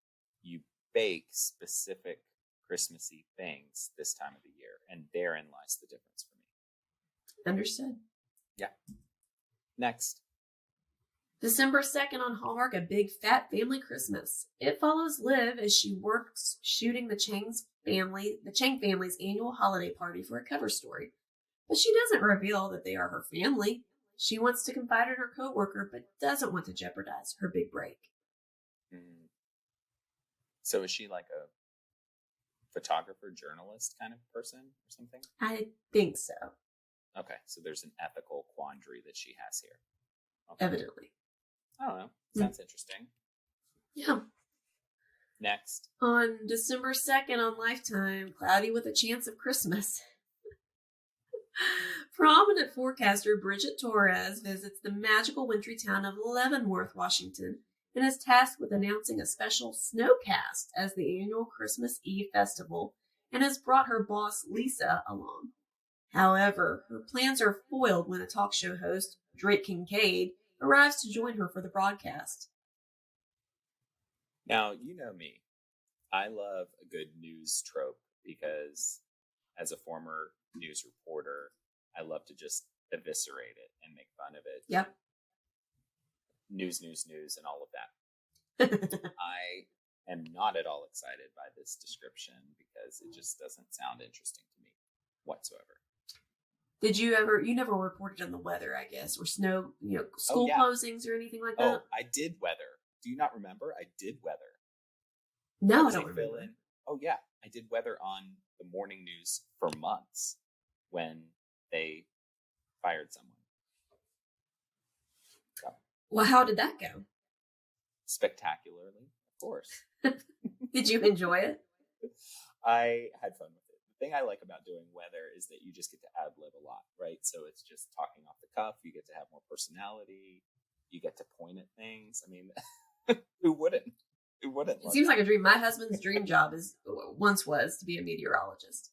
You bake specific Christmassy things this time of the year, and therein lies the difference for me. Understood. Yeah. Next. December 2nd on Hallmark, A Big Fat Family Christmas. It follows Liv as she works shooting the Chang family's annual holiday party for a cover story. But she doesn't reveal that they are her family. She wants to confide in her coworker, but doesn't want to jeopardize her big break. Mm. So is she like a photographer, journalist kind of person or something? I think so. Okay, so there's an ethical quandary that she has here. Okay. Evidently. I don't know. Sounds interesting. Yeah. Next. On December 2nd on Lifetime, Cloudy with a Chance of Christmas. Prominent forecaster Bridget Torres visits the magical wintry town of Leavenworth, Washington, and is tasked with announcing a special snowcast as the annual Christmas Eve festival, and has brought her boss Lisa along. However, her plans are foiled when a talk show host, Drake Kincaid, arrives to join her for the broadcast. Now, you know me. I love a good news trope because as a former news reporter, I love to just eviscerate it and make fun of it. Yep. News, and all of that. I am not at all excited by this description because it just doesn't sound interesting to me whatsoever. Did you never reported on the weather, I guess, or snow, school closings or anything like that? Oh, I did weather. Do you not remember? I did weather. No, I don't remember. Oh, yeah. I did weather on the morning news for months when they fired someone. So. Well, how did that go? Spectacularly, of course. Did you enjoy it? I had fun with it. The thing I like about doing weather is that you just get to ad-lib a lot, right? So it's just talking off the cuff. You get to have more personality. You get to point at things. I mean, who wouldn't? Who wouldn't? It seems like a dream. My husband's dream job once was to be a meteorologist.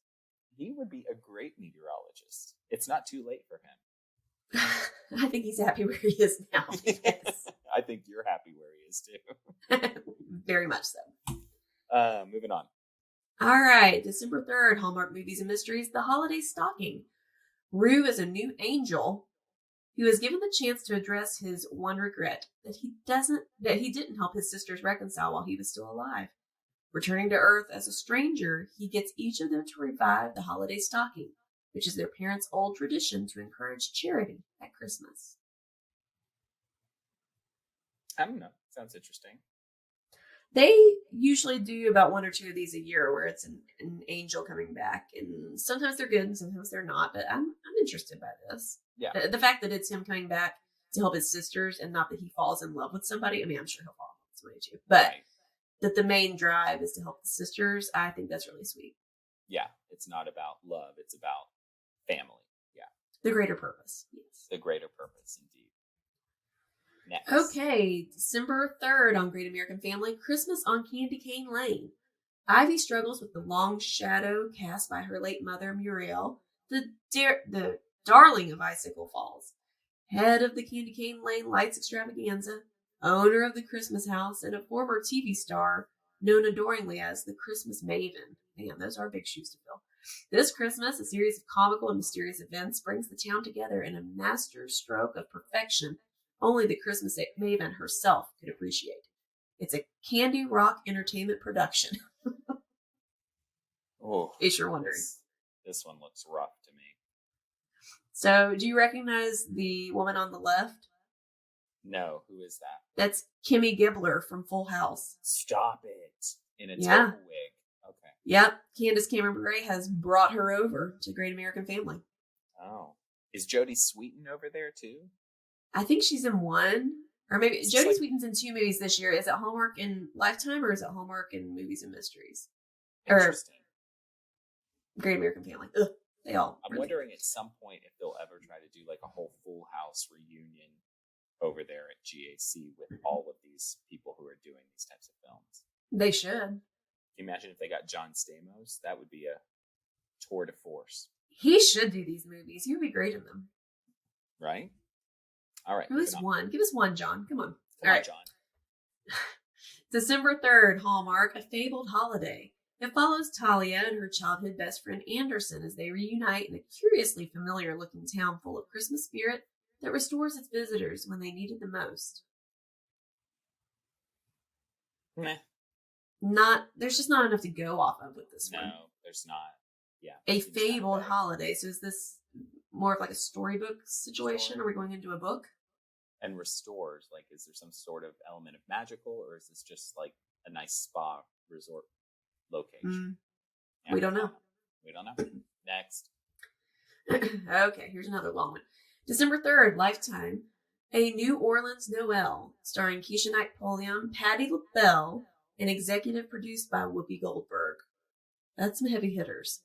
He would be a great meteorologist. It's not too late for him. I think he's happy where he is now. Yes. I think you're happy where he is too. Very much so. Moving on. All right, December 3rd, Hallmark Movies and Mysteries, The Holiday Stocking. Rue is a new angel who is given the chance to address his one regret, that he didn't help his sisters reconcile while he was still alive. Returning to Earth as a stranger, he gets each of them to revive the holiday stocking, which is their parents' old tradition to encourage charity at Christmas. I don't know. Sounds interesting. They usually do about one or two of these a year where it's an angel coming back. And sometimes they're good and sometimes they're not. But I'm interested by this. Yeah. The fact that it's him coming back to help his sisters and not that he falls in love with somebody. I mean, I'm sure he'll fall in love with somebody too. But right. That the main drive is to help the sisters, I think that's really sweet. Yeah. It's not about love. It's about family. Yeah. The greater purpose. Yes. The greater purpose, indeed. Next. Okay, December 3rd on Great American Family, Christmas on Candy Cane Lane. Ivy struggles with the long shadow cast by her late mother, Muriel, the darling of Icicle Falls, head of the Candy Cane Lane Lights Extravaganza, owner of the Christmas house, and a former TV star known adoringly as the Christmas Maven. Man, those are big shoes to fill. This Christmas, a series of comical and mysterious events brings the town together in a master stroke of perfection only the Christmas Maven herself could appreciate. It's a Candy Rock Entertainment production. Oh, in case you're wondering. This one looks rough to me. So, do you recognize the woman on the left? No, who is that? That's Kimmy Gibbler from Full House. Stop it. In a total wig. Okay. Yep. Candace Cameron Bure has brought her over to Great American Family. Oh. Is Jodie Sweetin over there too? I think she's in one. Or maybe Jodie Sweetin's in 2 movies this year. Is it Hallmark and Lifetime or is it Hallmark and Movies and Mysteries? Interesting. Or Great American Family. Ugh, they all. I'm wondering at some point if they'll ever try to do like a whole Full House reunion over there at GAC with all of these people who are doing these types of films. They should. Can you imagine if they got John Stamos? That would be a tour de force. He should do these movies. He would be great in them. Right? All right. At least one. Give us one, John. Come on. All right, John. December 3rd, Hallmark, A Fabled Holiday. It follows Talia and her childhood best friend Anderson as they reunite in a curiously familiar-looking town full of Christmas spirit that restores its visitors when they need it the most. Meh. There's just not enough to go off of with this one. No, there's not. Yeah. A Fabled Holiday. So is this more of like a storybook situation? Are we going into a book? And restores, like, is there some sort of element of magical, or is this just like a nice spa resort location? Yeah, We don't know. We don't know. Next. Okay, here's another long one. December 3rd, Lifetime. A New Orleans Noel, starring Keisha Knight Pulliam, Patti LaBelle, and executive produced by Whoopi Goldberg. That's some heavy hitters.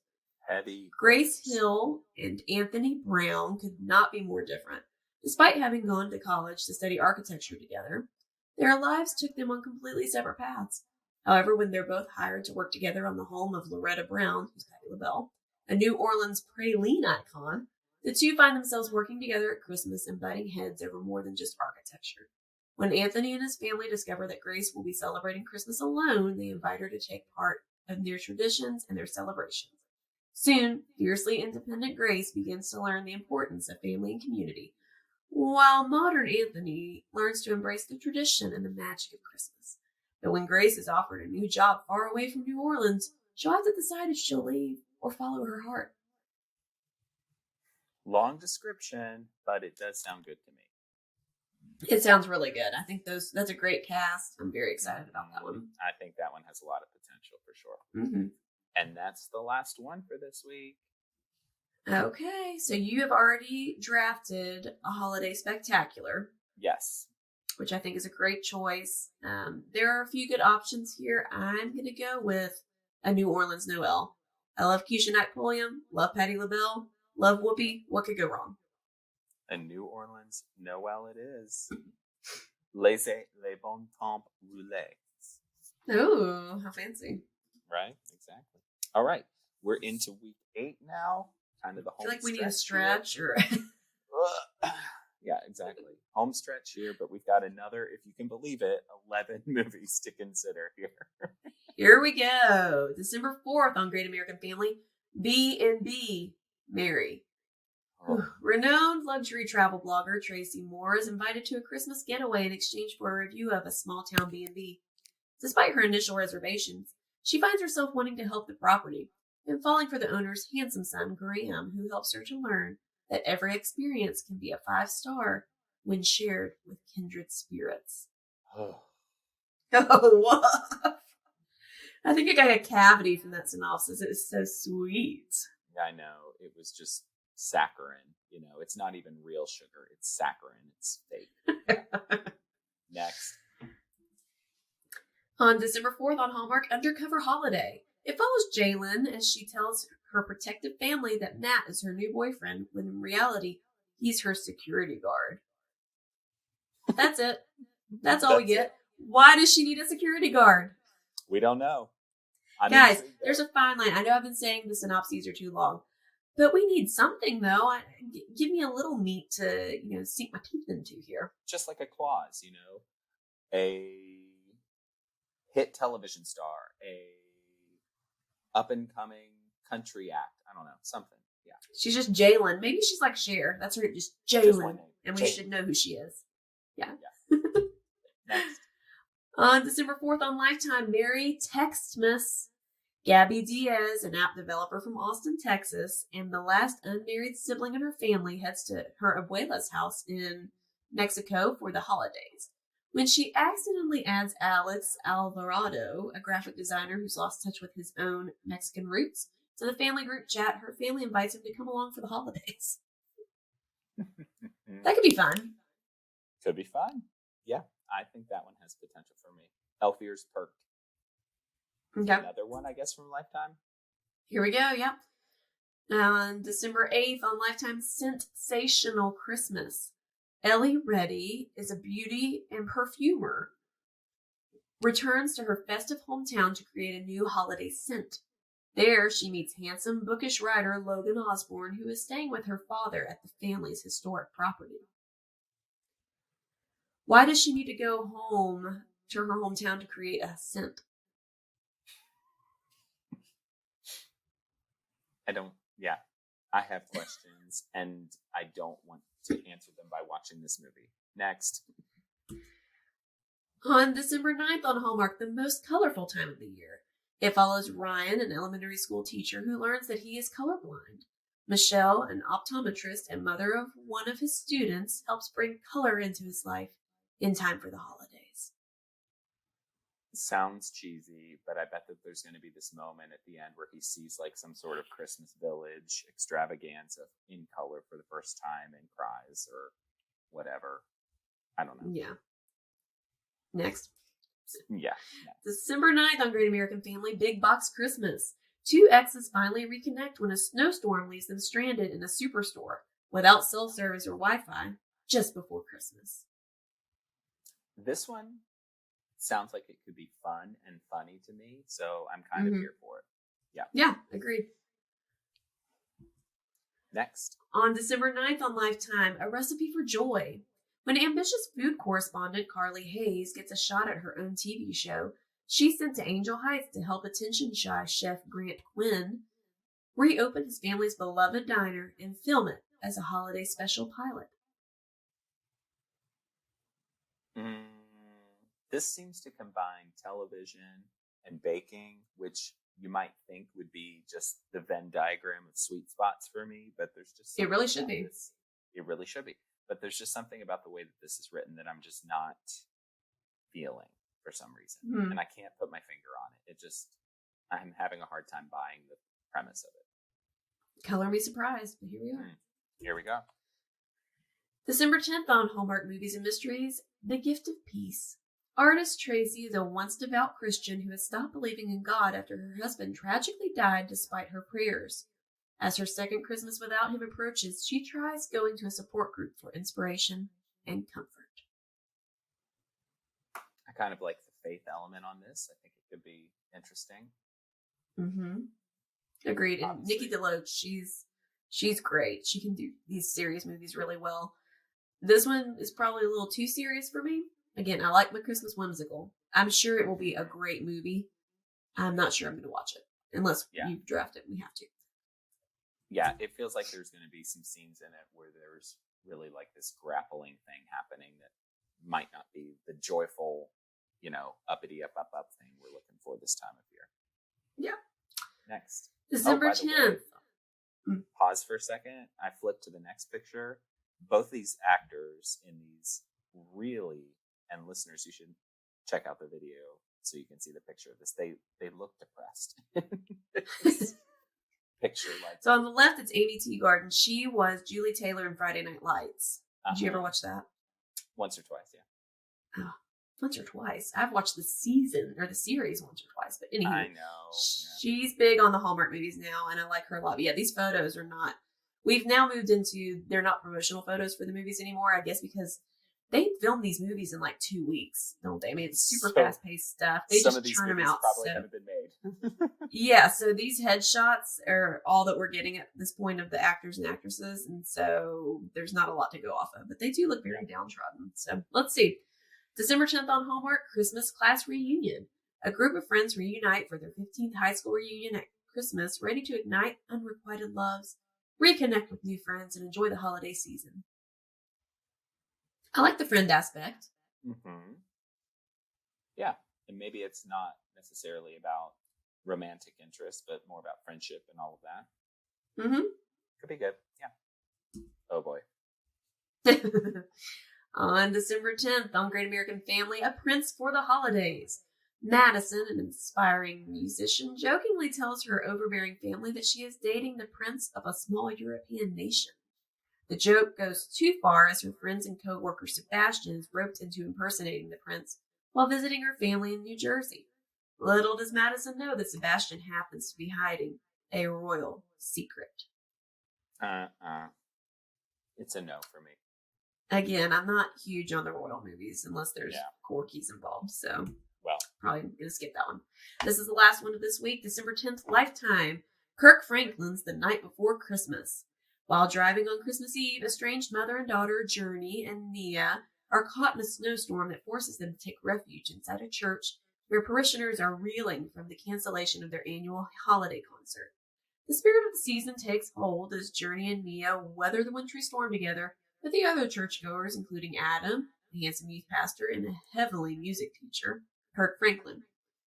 Heavy. Grace Hill and Anthony Brown could not be more different. Despite having gone to college to study architecture together, their lives took them on completely separate paths. However, when they're both hired to work together on the home of Loretta Brown, who's Patti LaBelle, a New Orleans praline icon, the two find themselves working together at Christmas and butting heads over more than just architecture. When Anthony and his family discover that Grace will be celebrating Christmas alone, they invite her to take part in their traditions and their celebrations. Soon, fiercely independent Grace begins to learn the importance of family and community, while modern Anthony learns to embrace the tradition and the magic of Christmas. But when Grace is offered a new job far away from New Orleans, she'll have to decide if she'll leave or follow her heart. Long description, but it does sound good to me. It sounds really good. I think that's a great cast. I'm very excited about that one. I think that one has a lot of potential for sure. Mm-hmm. And that's the last one for this week. Okay, so you have already drafted a holiday spectacular. Yes. Which I think is a great choice. There are a few good options here. I'm going to go with A New Orleans Noel. I love Keisha Knight Pulliam, love Patti LaBelle, love Whoopi. What could go wrong? A New Orleans Noel it is. Les bons temps roulés. Oh, how fancy. Right? Exactly. All right. We're into week 8 now. Kind of the home I feel like we need a stretch stretch or... Yeah, exactly. Home stretch here, but we've got another, if you can believe it, 11 movies to consider here. Here we go. December 4th on Great American Family, B&B Mary. Oh. Renowned luxury travel blogger Tracy Moore is invited to a Christmas getaway in exchange for a review of a small-town B&B. Despite her initial reservations, she finds herself wanting to help the property and falling for the owner's handsome son, Graham, who helps her to learn that every experience can be a 5-star when shared with kindred spirits. Oh, what? I think I got a cavity from that synopsis. It was so sweet. I know. It was just saccharin. You know, it's not even real sugar. It's saccharin. It's fake. Next. On December 4th on Hallmark, Undercover Holiday. It follows Jalen as she tells her protective family that Matt is her new boyfriend, when in reality, he's her security guard. That's it. That's all we get. Why does she need a security guard? We don't know. Guys, there's a fine line. I know I've been saying the synopses are too long, but we need something, though. Give me a little meat to, sink my teeth into here. Just like a clause, a hit television star, a up-and-coming country act. I don't know, something. Yeah. She's just Jalen. Maybe she's like Cher. That's her, just Jalen. And we should know who she is. Yeah. Next. On December 4th on Lifetime, Merry Textmas. Gabby Diaz, an app developer from Austin, Texas, and the last unmarried sibling in her family heads to her abuela's house in Mexico for the holidays. When she accidentally adds Alex Alvarado, a graphic designer who's lost touch with his own Mexican roots, to the family group chat, her family invites him to come along for the holidays. That could be fun. Could be fun. Yeah, I think that one has potential for me. Elfier's Perked. Okay. Another one, I guess, from Lifetime. Here we go, yep. On December 8th on Lifetime, Sensational Christmas. Ellie Reddy is a beauty and perfumer. Returns to her festive hometown to create a new holiday scent. There, she meets handsome, bookish writer Logan Osborne, who is staying with her father at the family's historic property. Why does she need to go home to her hometown to create a scent? I have questions, and I don't want to answer them by watching this movie. Next. On December 9th on Hallmark, the most colorful time of the year. It follows Ryan, an elementary school teacher who learns that he is colorblind. Michelle, an optometrist and mother of one of his students, helps bring color into his life in time for the holidays. Sounds cheesy, but I bet that there's going to be this moment at the end where he sees like some sort of Christmas village extravaganza in color for the first time and cries or whatever. I don't know. Yeah. Next. Yeah. December 9th on Great American Family, Big Box Christmas. Two exes finally reconnect when a snowstorm leaves them stranded in a superstore without cell service or Wi-Fi just before Christmas. This one sounds like it could be fun and funny to me, so I'm kind of here for it. Yeah. Yeah, agreed. Next. On December 9th on Lifetime, A Recipe for Joy. When ambitious food correspondent Carly Hayes gets a shot at her own TV show, she's sent to Angel Heights to help attention-shy chef Grant Quinn reopen his family's beloved diner and film it as a holiday special pilot. This seems to combine television and baking, which you might think would be just the Venn diagram of sweet spots for me, but there's just it really should be. It really should be. But there's just something about the way that this is written that I'm just not feeling for some reason. And I can't put my finger on it. I'm having a hard time buying the premise of it. Color me surprised, but here we are. Here we go. December 10th on Hallmark Movies and Mysteries, The Gift of Peace. Artist Tracy is a once devout Christian who has stopped believing in God after her husband tragically died despite her prayers. As her second Christmas without him approaches, she tries going to a support group for inspiration and comfort. I kind of like the faith element on this. I think it could be interesting. Agreed. And Nikki DeLoach, she's great. She can do these serious movies really well. This one is probably a little too serious for me. Again, I like my Christmas whimsical. I'm sure it will be a great movie. I'm not sure I'm going to watch it. Unless you draft it, we have to. Yeah, it feels like there's going to be some scenes in it where there's really like this grappling thing happening that might not be the joyful, uppity up thing we're looking for this time of year. Yeah. Next. December 10th. Pause for a second. I flipped to the next picture. Both these actors in these really, and listeners, you should check out the video so you can see the picture of this. They look depressed. Picture like. So on the left, it's Amy Teagarden. She was Julie Taylor in Friday Night Lights. Did you ever watch that? Once or twice, yeah. Oh, once or twice. I've watched the season or the series once or twice, but anyway. I know. She's big on the Hallmark movies now, and I like her a lot. But yeah, these photos are not. We've now moved into they're not promotional photos for the movies anymore. I guess because they film these movies in like 2 weeks, don't they? I mean, it's super fast-paced stuff. They just churn them out. Probably haven't been made. Yeah, so these headshots are all that we're getting at this point of the actors and actresses, and so there's not a lot to go off of. But they do look very downtrodden. So let's see. December 10th on Hallmark, Christmas Class Reunion. A group of friends reunite for their 15th high school reunion at Christmas, ready to ignite unrequited loves, reconnect with new friends, and enjoy the holiday season. I like the friend aspect. Yeah, and maybe it's not necessarily about romantic interest, but more about friendship and all of that. Could be good. Yeah. Oh boy. On December 10th, on Great American Family, A Prince for the Holidays. Madison, an inspiring musician, jokingly tells her overbearing family that she is dating the prince of a small European nation. The joke goes too far as her friends and co-worker Sebastian is roped into impersonating the prince while visiting her family in New Jersey. Little does Madison know that Sebastian happens to be hiding a royal secret. It's a no for me. Again, I'm not huge on the royal movies unless there's Corky's involved, so probably going to skip that one. This is the last one of this week, December 10th, Lifetime. Kirk Franklin's The Night Before Christmas. While driving on Christmas Eve, estranged mother and daughter Journey and Nia are caught in a snowstorm that forces them to take refuge inside a church where parishioners are reeling from the cancellation of their annual holiday concert. The spirit of the season takes hold as Journey and Nia weather the wintry storm together with the other churchgoers, including Adam, a handsome youth pastor, and a heavily music teacher, Kirk Franklin,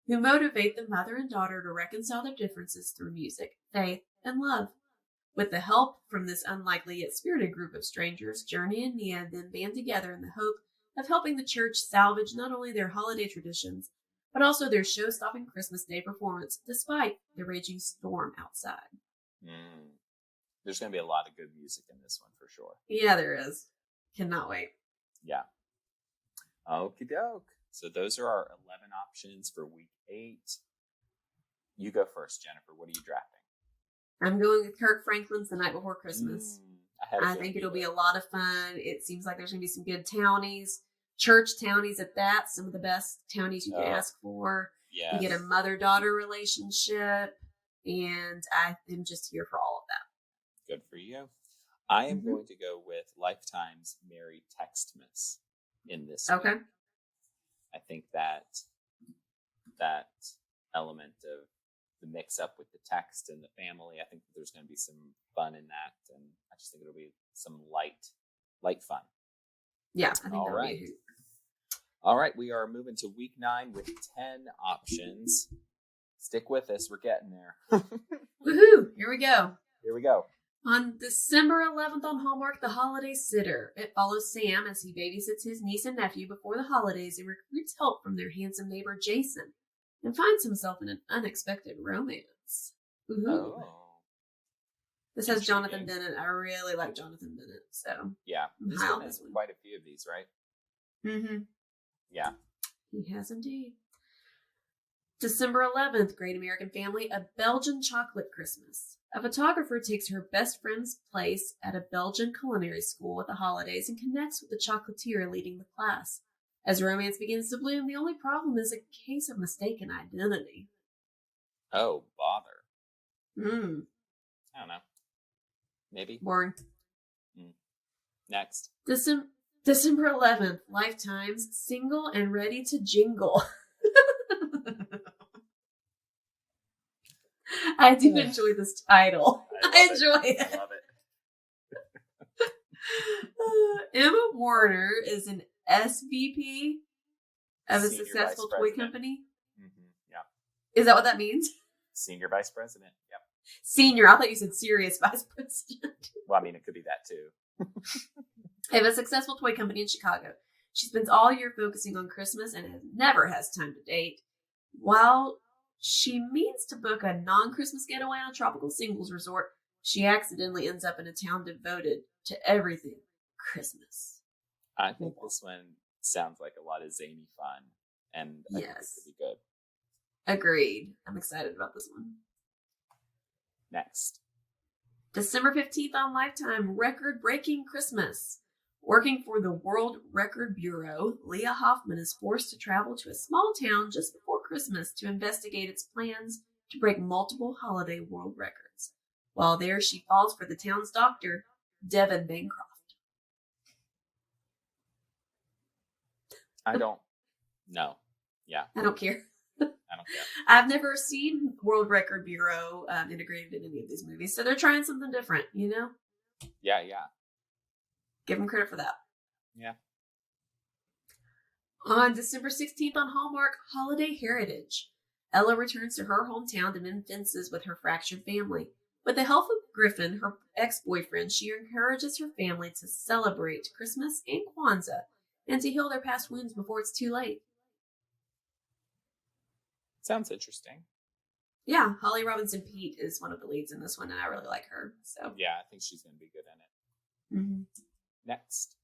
who motivate the mother and daughter to reconcile their differences through music, faith, and love. With the help from this unlikely yet spirited group of strangers, Journey and Nia then band together in the hope of helping the church salvage not only their holiday traditions, but also their show-stopping Christmas Day performance, despite the raging storm outside. There's going to be a lot of good music in this one for sure. Yeah, there is. Cannot wait. Yeah. Okie doke. So those are our 11 options for week 8. You go first, Jennifer. What are you drafting? I'm going with Kirk Franklin's The Night Before Christmas. I think it'll be a lot of fun. It seems like there's going to be some good townies, church townies at that. Some of the best townies you can ask for. Yes. You get a mother-daughter relationship, and I am just here for all of that. Good for you. I am going to go with Lifetime's Merry Textmas in this Okay. week. I think that element of the mix up with the text and the family, I think there's going to be some fun in that, and I just think it'll be some light fun. Yeah, I think All that'll right. be a hoot. All right, we are moving to week 9 with 10 options. Stick with us, we're getting there. Woohoo! Here we go. Here we go. On December 11th on Hallmark, The Holiday Sitter. It follows Sam as he babysits his niece and nephew before the holidays and recruits help from their handsome neighbor Jason, and finds himself in an unexpected romance. Ooh. Oh. This has Jonathan Bennett. I really like Jonathan Bennett, so Yeah, I'm he's high been on in this one. quite a few of these, right? Mm-hmm. Yeah. He has indeed. December 11th, Great American Family, A Belgian Chocolate Christmas. A photographer takes her best friend's place at a Belgian culinary school at the holidays and connects with the chocolatier leading the class. As romance begins to bloom, the only problem is a case of mistaken identity. Oh, bother. I don't know. Maybe. Boring. Next. December 11th, Lifetime's Single and Ready to Jingle. I do enjoy this title. I enjoy it. I love it. Emma Warner is an SVP of a Senior successful Vice toy President. company. Yeah. Is that what that means? Senior Vice President. Yep. Senior. I thought you said serious vice president. Well, I mean, it could be that too. They have a successful toy company in Chicago. She spends all year focusing on Christmas and never has time to date. While she means to book a non-Christmas getaway on a tropical singles resort, she accidentally ends up in a town devoted to everything Christmas. I think this one sounds like a lot of zany fun, and I think it could be good. Agreed. I'm excited about this one. Next. December 15th on Lifetime, Record-Breaking Christmas. Working for the World Record Bureau, Leah Hoffman is forced to travel to a small town just before Christmas to investigate its plans to break multiple holiday world records. While there, she falls for the town's doctor, Devin Bancroft. I don't know. Yeah. I don't care. I don't care. I've never seen World Record Bureau integrated in any of these movies, so they're trying something different, you know? Yeah. Give them credit for that. Yeah. On December 16th on Hallmark, Holiday Heritage. Ella returns to her hometown to mend fences with her fractured family. With the help of Griffin, her ex-boyfriend, she encourages her family to celebrate Christmas and Kwanzaa and to heal their past wounds before it's too late. Sounds interesting. Yeah, Holly Robinson Peete is one of the leads in this one, and I really like her. So yeah, I think she's going to be good in it. Mm-hmm. Next.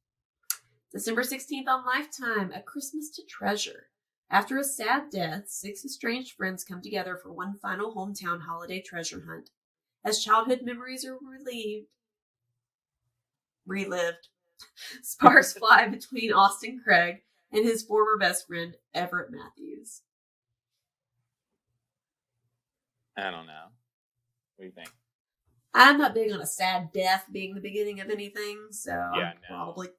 December 16th on Lifetime, A Christmas to Treasure. After a sad death, 6 estranged friends come together for one final hometown holiday treasure hunt. As childhood memories are relived, sparks fly between Austin Craig and his former best friend, Everett Matthews. I don't know. What do you think? I'm not big on a sad death being the beginning of anything, so Yeah,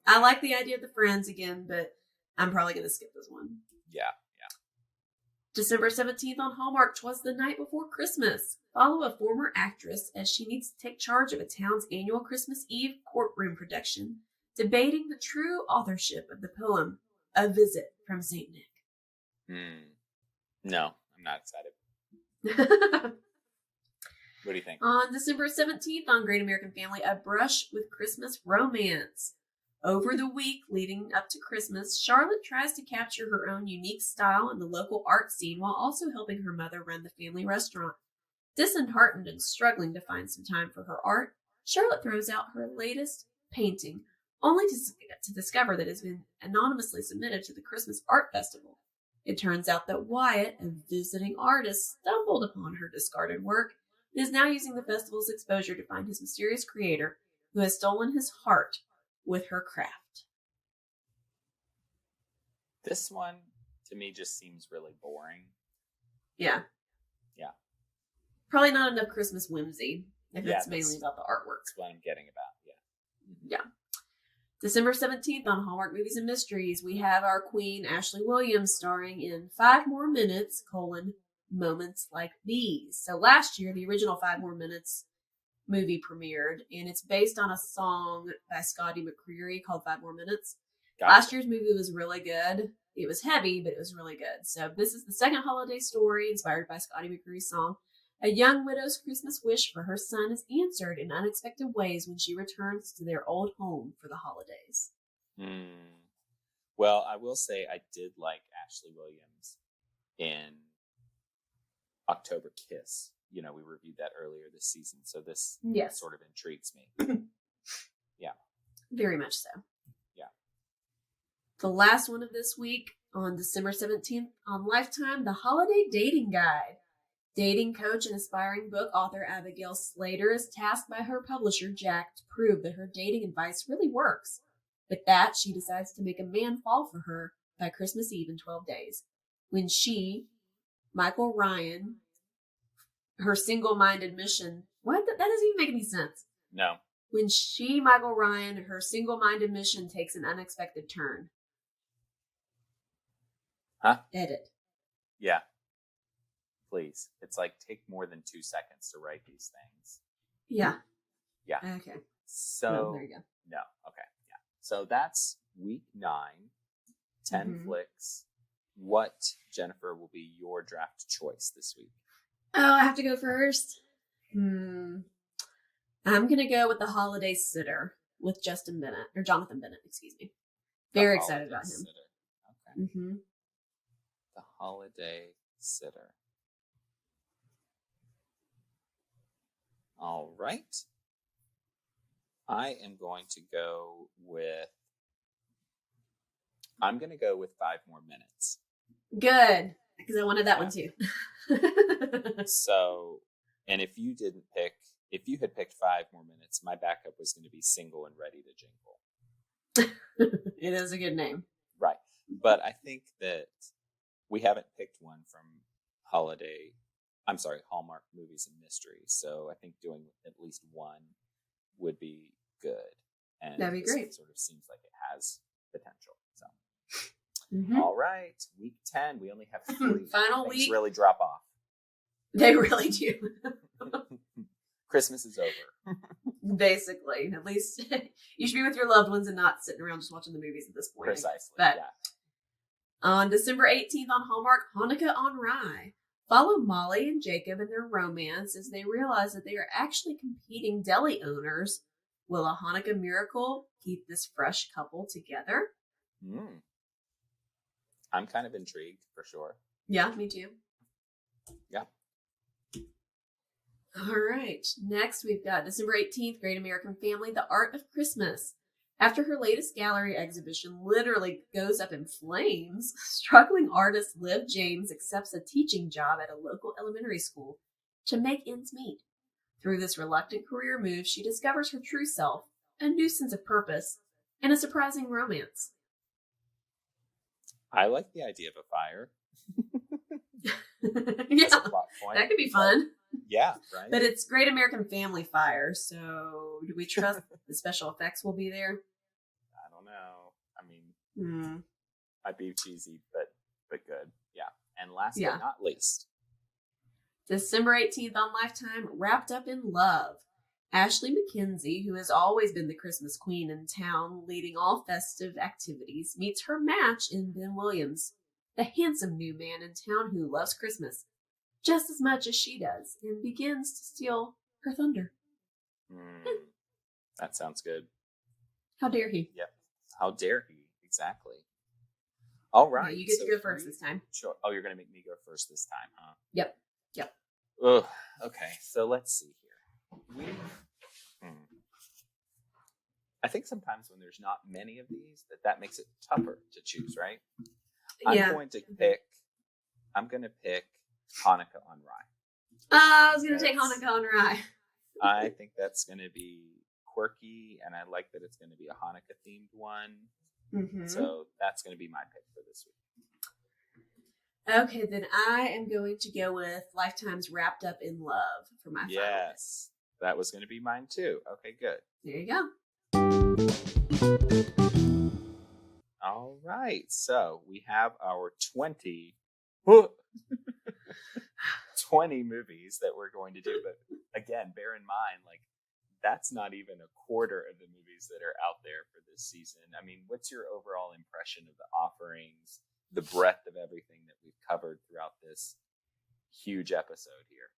I like the idea of the friends again, but I'm probably going to skip this one. Yeah. December 17th on Hallmark, 'Twas the Night Before Christmas. Follow a former actress as she needs to take charge of a town's annual Christmas Eve courtroom production, debating the true authorship of the poem, A Visit from St. Nick. No, I'm not excited. What do you think? On December 17th on Great American Family, A Brush with Christmas Romance. Over the week leading up to Christmas, Charlotte tries to capture her own unique style in the local art scene while also helping her mother run the family restaurant. Disheartened and struggling to find some time for her art, Charlotte throws out her latest painting, only to discover that it has been anonymously submitted to the Christmas Art Festival. It turns out that Wyatt, a visiting artist, stumbled upon her discarded work and is now using the festival's exposure to find his mysterious creator who has stolen his heart with her craft. This one, to me, just seems really boring. Yeah. Yeah. Probably not enough Christmas whimsy if Yeah, it's mainly about the artwork. That's what I'm getting about, yeah. Yeah. December 17th on Hallmark Movies and Mysteries, we have our queen, Ashley Williams, starring in 5 More Minutes, Moments Like These. So last year, the original 5 More Minutes movie premiered, and it's based on a song by Scotty McCreery called 5 More Minutes. Gotcha. Last year's movie was really good. It was heavy, but it was really good. So this is the second holiday story inspired by Scotty McCreery's song. A young widow's Christmas wish for her son is answered in unexpected ways when she returns to their old home for the holidays. Well, I will say I did like Ashley Williams in October Kiss. You know, we reviewed that earlier this season, so this sort of intrigues me. Yeah. Very much so. Yeah. The last one of this week, on December 17th on Lifetime, The Holiday Dating Guide. Dating coach and aspiring book author Abigail Slater is tasked by her publisher, Jack, to prove that her dating advice really works. With that, she decides to make a man fall for her by Christmas Eve in 12 days. When she, Michael Ryan, her single-minded mission... What? That doesn't even make any sense. No. When she, Michael Ryan, her single-minded mission takes an unexpected turn. Huh? Edit. Yeah. Please. It's like, take more than 2 seconds to write these things. Yeah. Yeah. Okay. So, there you go. No. Okay. Yeah. So that's week 9, 10 flicks. What, Jennifer, will be your draft choice this week? Oh, I have to go first? I'm going to go with The Holiday Sitter with Jonathan Bennett, excuse me. Very excited about him. Sitter. Okay. The Holiday Sitter. All right. I'm going to go with 5 More Minutes. Good, because I wanted that one too. So, and if you had picked 5 More Minutes, my backup was going to be Single and Ready to Jingle. It is a good name. Right. But I think that we haven't picked one from Hallmark Movies and Mysteries. So I think doing at least one would be good. And that'd be great. It sort of seems like it has potential. So, All right. Week 10. We only have 3. Final Things week. really drop off. They really do. Christmas is over. Basically. At least you should be with your loved ones and not sitting around just watching the movies at this point. Precisely. But yeah. On December 18th on Hallmark, Hanukkah on Rye. Follow Molly and Jacob in their romance as they realize that they are actually competing deli owners. Will a Hanukkah miracle keep this fresh couple together? I'm kind of intrigued, for sure. Yeah, me too. Yeah. All right. Next, we've got December 18th, Great American Family, The Art of Christmas. After her latest gallery exhibition literally goes up in flames, struggling artist Liv James accepts a teaching job at a local elementary school to make ends meet. Through this reluctant career move, she discovers her true self, a new sense of purpose, and a surprising romance. I like the idea of a fire. Yeah, As a plot point. that could be fun. Yeah, right. But it's Great American Family Fire, so do we trust the special effects will be there? I don't know. I mean, I'd be cheesy, but good. Yeah. And last but not least, December 18th on Lifetime, Wrapped Up in Love. Ashley McKenzie, who has always been the Christmas queen in town, leading all festive activities, meets her match in Ben Williams, the handsome new man in town who loves Christmas. just as much as she does and begins to steal her thunder. That sounds good. How dare he? Yep. How dare he? Exactly. All right. Okay, you get to go first this time. Sure. Oh, you're going to make me go first this time, huh? Yep. Ugh. Okay, so let's see here. I think sometimes when there's not many of these, that makes it tougher to choose, right? Yeah. I'm going to pick Hanukkah on Rye. I was going to take Hanukkah on Rye. I think that's going to be quirky, and I like that it's going to be a Hanukkah themed one. Mm-hmm. So that's going to be my pick for this week. Okay, then I am going to go with Lifetime's Wrapped Up in Love for my final pick. Yes, that was going to be mine too. Okay, good. There you go. All right, so we have our 20 movies that we're going to do. But again, bear in mind, like, that's not even a quarter of the movies that are out there for this season. I mean, what's your overall impression of the offerings, the breadth of everything that we've covered throughout this huge episode here?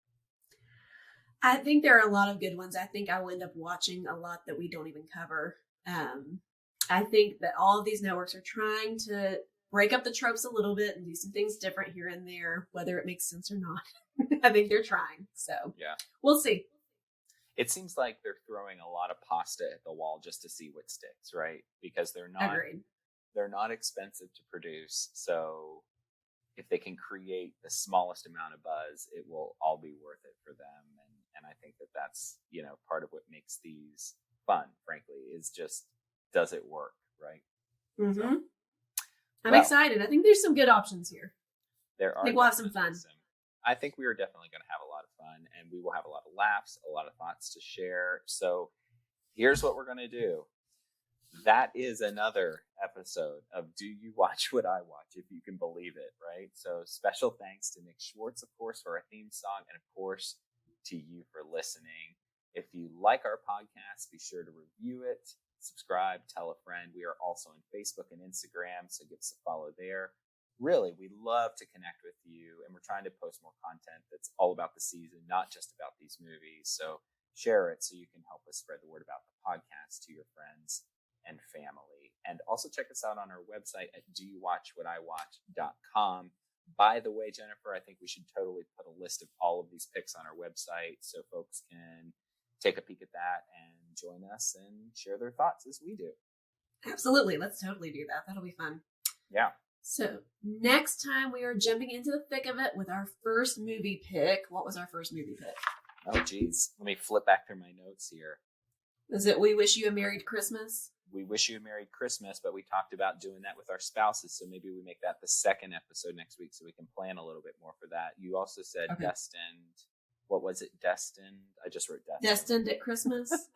I think there are a lot of good ones. I think I will end up watching a lot that we don't even cover. I think that all of these networks are trying to break up the tropes a little bit and do some things different here and there, whether it makes sense or not. I think they're trying. So yeah, we'll see. It seems like they're throwing a lot of pasta at the wall just to see what sticks, right? Because they're not expensive to produce. So if they can create the smallest amount of buzz, it will all be worth it for them. And I think that that's, part of what makes these fun, frankly, is just, does it work, right? Mm-hmm. So, I'm excited. I think there's some good options here. There are. I think we'll have some fun. I think we are definitely going to have a lot of fun, and we will have a lot of laughs, a lot of thoughts to share. So here's what we're going to do. That is another episode of Do You Watch What I Watch, if you can believe it, right? So special thanks to Nick Schwartz, of course, for our theme song, and of course, to you for listening. If you like our podcast, be sure to review it, subscribe, tell a friend. We are also on Facebook and Instagram, so give us a follow there. Really, we love to connect with you, and we're trying to post more content that's all about the season, not just about these movies. So share it so you can help us spread the word about the podcast to your friends and family. And also check us out on our website at doyouwatchwhatiwatch.com. By the way, Jennifer, I think we should totally put a list of all of these picks on our website so folks can take a peek at that and join us and share their thoughts as we do. Absolutely. Let's totally do that. That'll be fun. Yeah. So next time we are jumping into the thick of it with our first movie pick. What was our first movie pick? Oh, geez. Let me flip back through my notes here. Is it We Wish You a Merry Christmas? We Wish You a Merry Christmas, but we talked about doing that with our spouses, so maybe we make that the second episode next week so we can plan a little bit more for that. You also said Destined. What was it? Destined? I just wrote Destined. Destined at Christmas?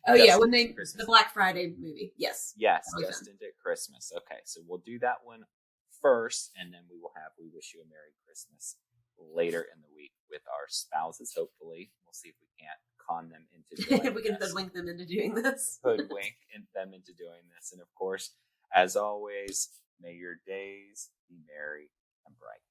Oh, yeah, when the Black Friday movie. Yes. Yes, Destined at Christmas. Okay, so we'll do that one first, and then we will have We Wish You a Merry Christmas later in the week with our spouses, hopefully. We'll see if we can't con them into doing if we can hoodwink them into doing this. Hoodwink them into doing this. And of course, as always, may your days be merry and bright.